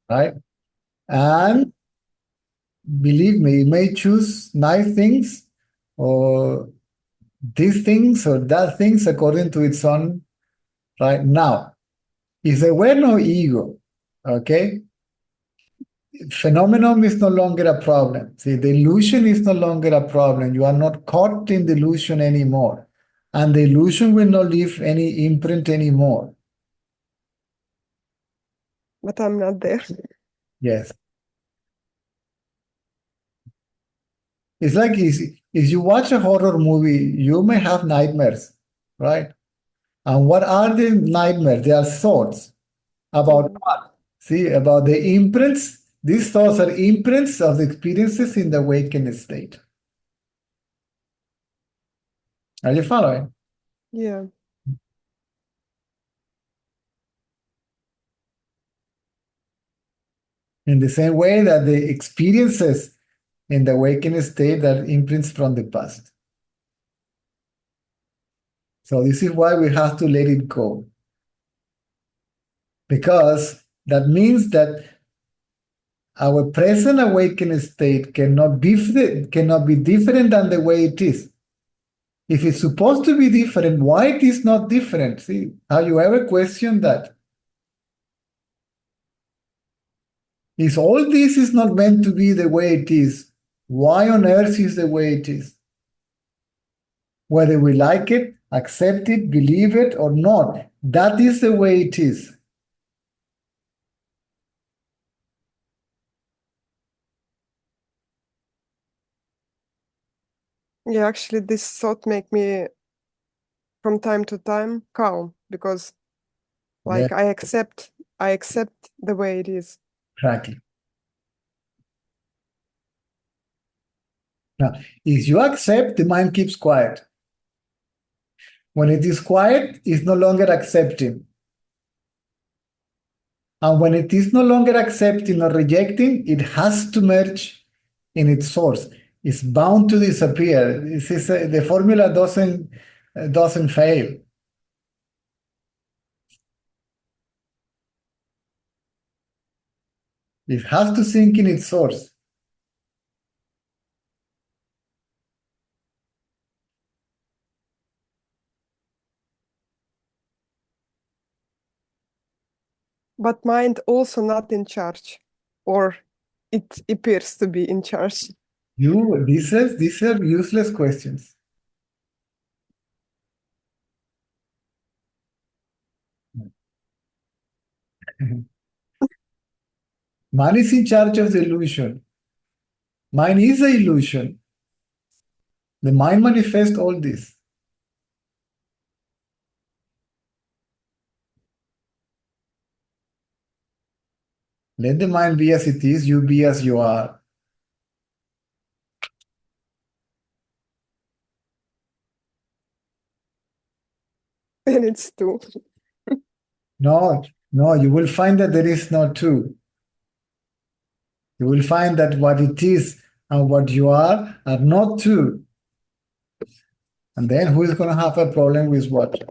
right? And believe me, it may choose nice things or these things or that things according to its own, right? Now, if there were no ego, okay, phenomenon is no longer a problem. See, the illusion is no longer a problem. You are not caught in the illusion anymore. And the illusion will not leave any imprint anymore. But I'm not there. Yes. It's like if you watch a horror movie, you may have nightmares, right? And what are the nightmares? They are thoughts about what? See, about the imprints. These thoughts are imprints of the experiences in the awakened state. Are you following? Yeah. In the same way that the experiences in the awakened state are imprints from the past. So this is why we have to let it go. Because that means that our present awakened state cannot be different than the way it is. If it's supposed to be different, why it is not different? See, have you ever questioned that? If all this is not meant to be the way it is, why on earth is the way it is? Whether we like it, accept it, believe it or not, that is the way it is. Yeah, actually this thought make me from time to time calm because like Yeah. I accept the way it is. Exactly. Now, if you accept, the mind keeps quiet. When it is quiet, it's no longer accepting. And when it is no longer accepting or rejecting, it has to merge in its source. It's bound to disappear. The formula doesn't fail. It has to sink in its source. But mind also not in charge, or it appears to be in charge. These are useless questions. Man is in charge of the illusion. Mind is the illusion. The mind manifests all this. Let the mind be as it is, you be as you are. And it's two. No, no, you will find that there is no two. You will find that what it is and what you are not two. And then who is going to have a problem with what?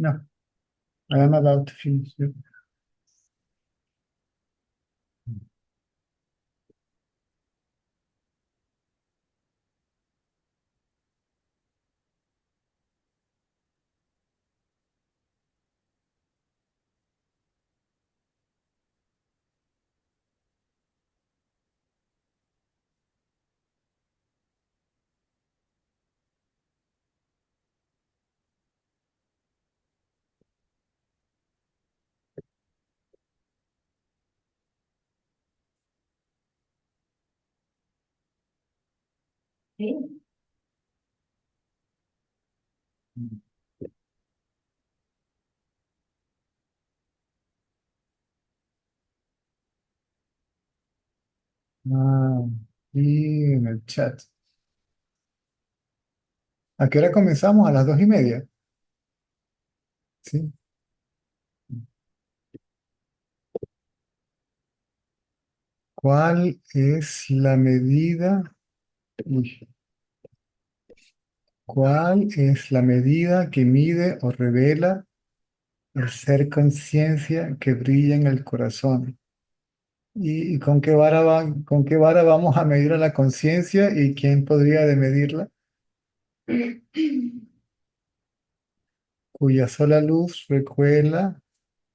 No, I am about to finish. Ah, y en el chat. ¿A qué hora comenzamos? A las 2:30. ¿Sí? ¿Cuál es la medida? Uy. ¿Cuál es la medida que mide o revela el ser conciencia que brilla en el corazón? ¿Y con qué vara vamos a medir a la conciencia y quién podría de medirla? Cuya sola luz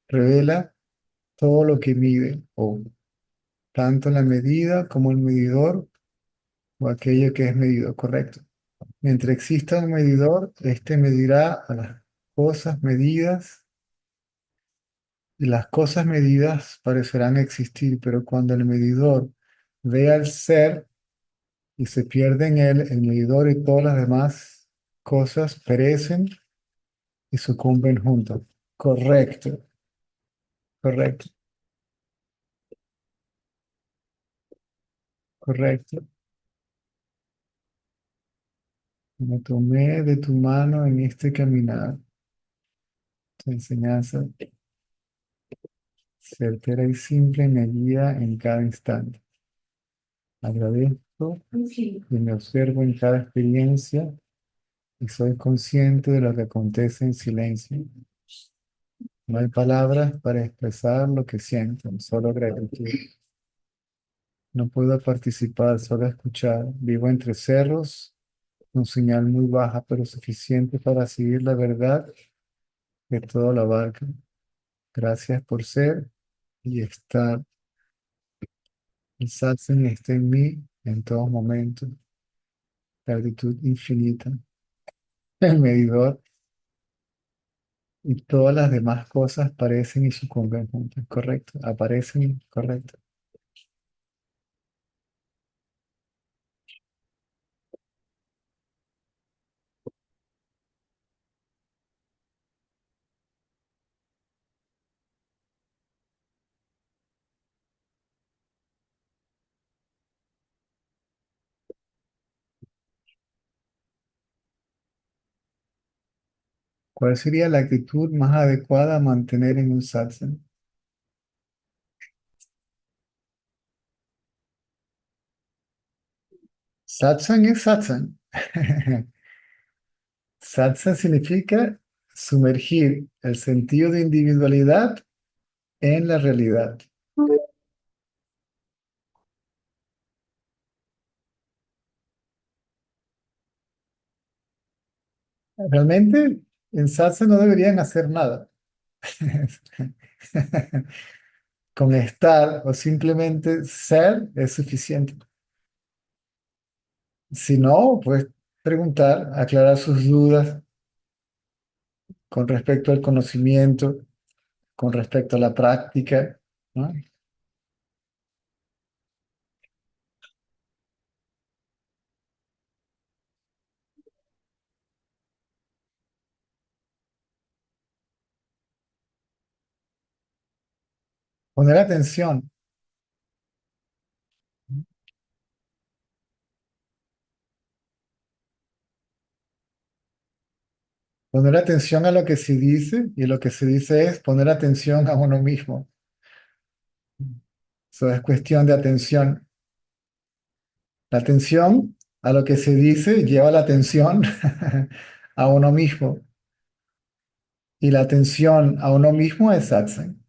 revela todo lo que mide, o tanto la medida como el medidor o aquello que es medido, correcto. Mientras exista un medidor, este medirá a las cosas medidas y las cosas medidas parecerán existir, pero cuando el medidor ve al ser y se pierde en él, el medidor y todas las demás cosas perecen y sucumben juntos. Correcto, correcto, correcto. Me tomé de tu mano en este caminar. Tu enseñanza certera y simple me guía en cada instante. Agradezco y me observo en cada experiencia y soy consciente de lo que acontece en silencio. No hay palabras para expresar lo que siento, solo gratitud. No puedo participar, solo escuchar. Vivo entre cerros, con señal muy baja, pero suficiente para seguir la verdad que todo lo abarca. Gracias por ser y estar. El satsang está en mí en todo momento. Gratitud infinita. El medidor y todas las demás cosas parecen y sucumben juntas. Correcto. Aparecen, correcto. ¿Cuál sería la actitud más adecuada a mantener en un satsang? Satsang es satsang. Satsang significa sumergir el sentido de individualidad en la realidad. Realmente en satsang no deberían hacer nada. Con estar o simplemente ser es suficiente. Si no, pues preguntar, aclarar sus dudas con respecto al conocimiento, con respecto a la práctica, ¿no? Poner atención. Poner atención a lo que se dice, y lo que se dice es poner atención a uno mismo. Eso es cuestión de atención. La atención a lo que se dice lleva la atención a uno mismo. Y la atención a uno mismo es satsang.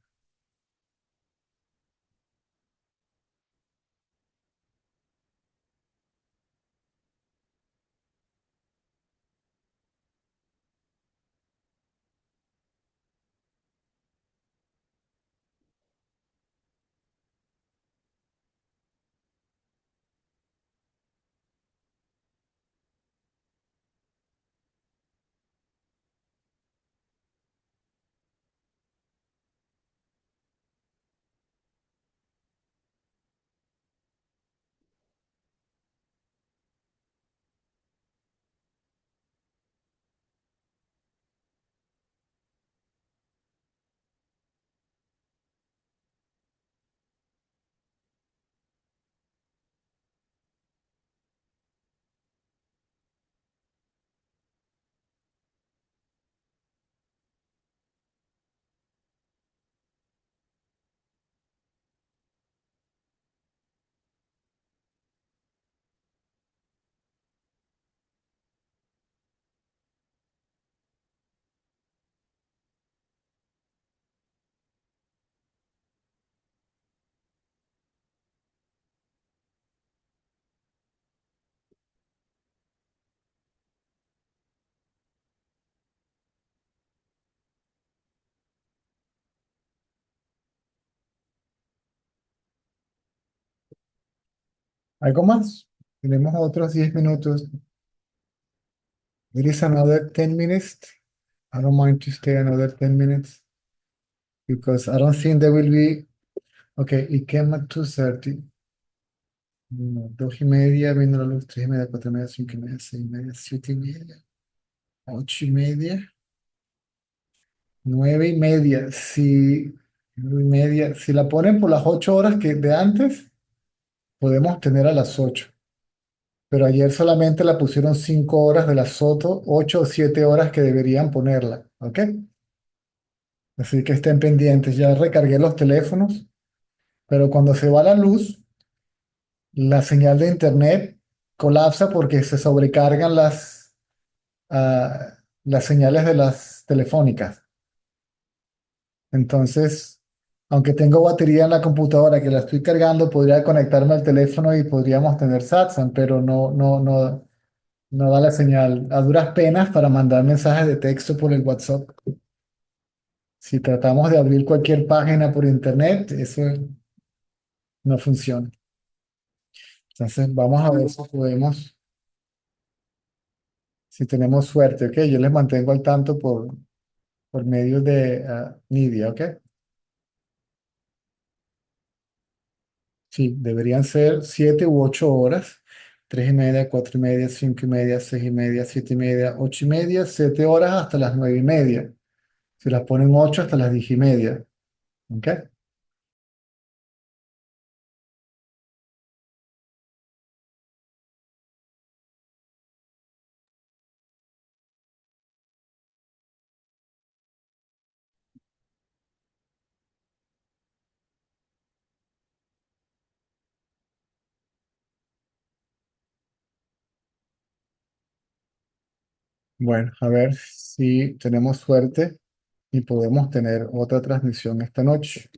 ¿Algo más? Tenemos otros 10 minutos. There is another 10 minutes. I don't mind to stay another 10 minutes because I don't think there will be. Okay, it came at 2:30. 2:30, viendo la luz, 3:30, 4:30, 5:30, 6:30, 7:30, 8:30, 9:30. Si 9:30, si la ponen por las 8 horas que de antes, podemos tener a las 8. Pero ayer solamente la pusieron 5 horas de las 8 o 7 horas que deberían ponerla. ¿Ok? Así que estén pendientes. Ya recargué los teléfonos, pero cuando se va la luz, la señal de internet colapsa porque se sobrecargan las señales de las telefónicas. Entonces, aunque tengo batería en la computadora que la estoy cargando, podría conectarme al teléfono y podríamos tener satsang, pero no da la señal. A duras penas para mandar mensajes de texto por el WhatsApp. Si tratamos de abrir cualquier página por internet, eso no funciona. Entonces, vamos a ver si podemos, si tenemos suerte, ¿ok? Yo les mantengo al tanto por medio de Nidia, ¿ok? Sí, deberían ser 7 u 8 horas. 3:30, 4:30, 5:30, 6:30, 7:30, 8:30, 7 horas hasta las 9:30. Si las ponen 8 hasta las 10:30, ¿ok? Bueno, a ver si tenemos suerte y podemos tener otra transmisión esta noche.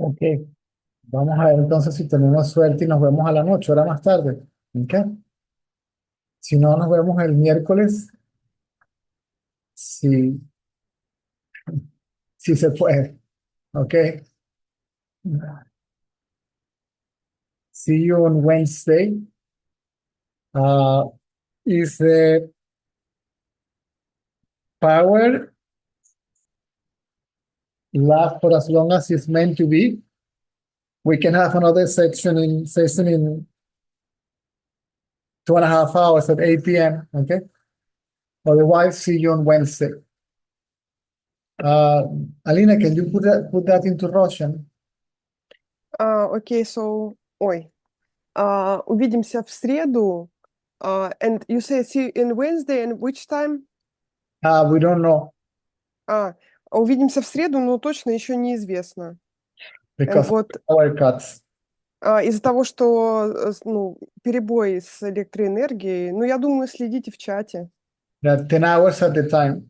Ok, vamos a ver entonces si tenemos suerte y nos vemos a la noche, ahora más tarde. Ok. Si no, nos vemos el miércoles, si, si se puede. Ok. See you on Wednesday. Is the power last for as long as it's meant to be? We can have another session in 2.5 hours at 8 p.m. Okay. Otherwise, see you on Wednesday. Alina, can you put that into Russian? Okay, so, увидимся в среду. And you say see you in Wednesday, and which time? We don't know Увидимся в среду, но точно еще неизвестно. because Вот power cuts. из-за того, что перебои с электроэнергией, я думаю, следите в чате. There are 10 hours at the time.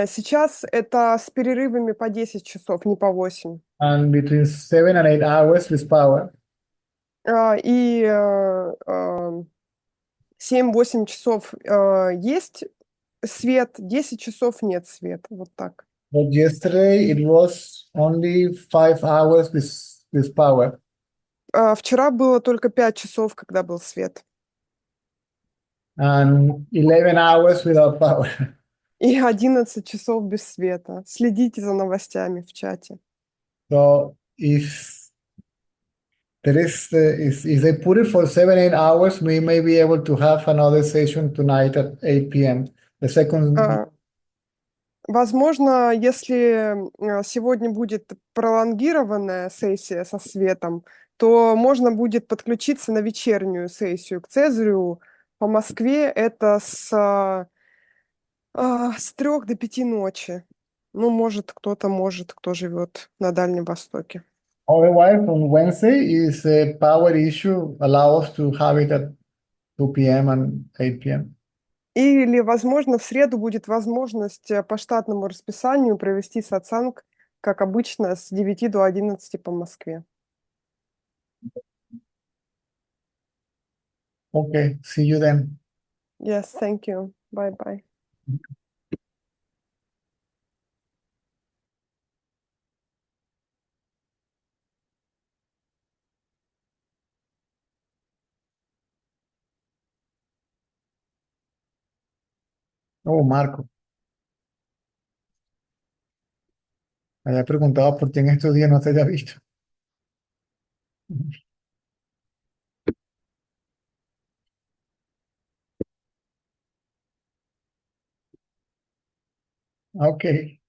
Сейчас это с перерывами по 10 часов, не по 8. And between 7 and 8 hours with power. И 7-8 часов есть свет, 10 часов нет света. Вот так. But yesterday it was only 5 hours with power. Вчера было только 5 часов, когда был свет. And 11 hours without power. И 11 часов без света. Следите за новостями в чате. So if they put it for 7-8 hours, we may be able to have another session tonight at 8 p.m. The second. Возможно, если сегодня будет пролонгированная сессия со светом, то можно будет подключиться на вечернюю сессию к Цезарю. По Москве это с 3 до 5 ночи. Может, кто живет на Дальнем Востоке. Otherwise, on Wednesday is a power issue allow us to have it at 2 p.m. and 8 p.m. Или, возможно, в среду будет возможность по штатному расписанию провести сатсанг, как обычно, с 9 до 11 по Москве. Okay, see you then. Yes, thank you. Bye-bye. Oh, Marco. Había preguntado por ti en estos días, no te había visto. Okay.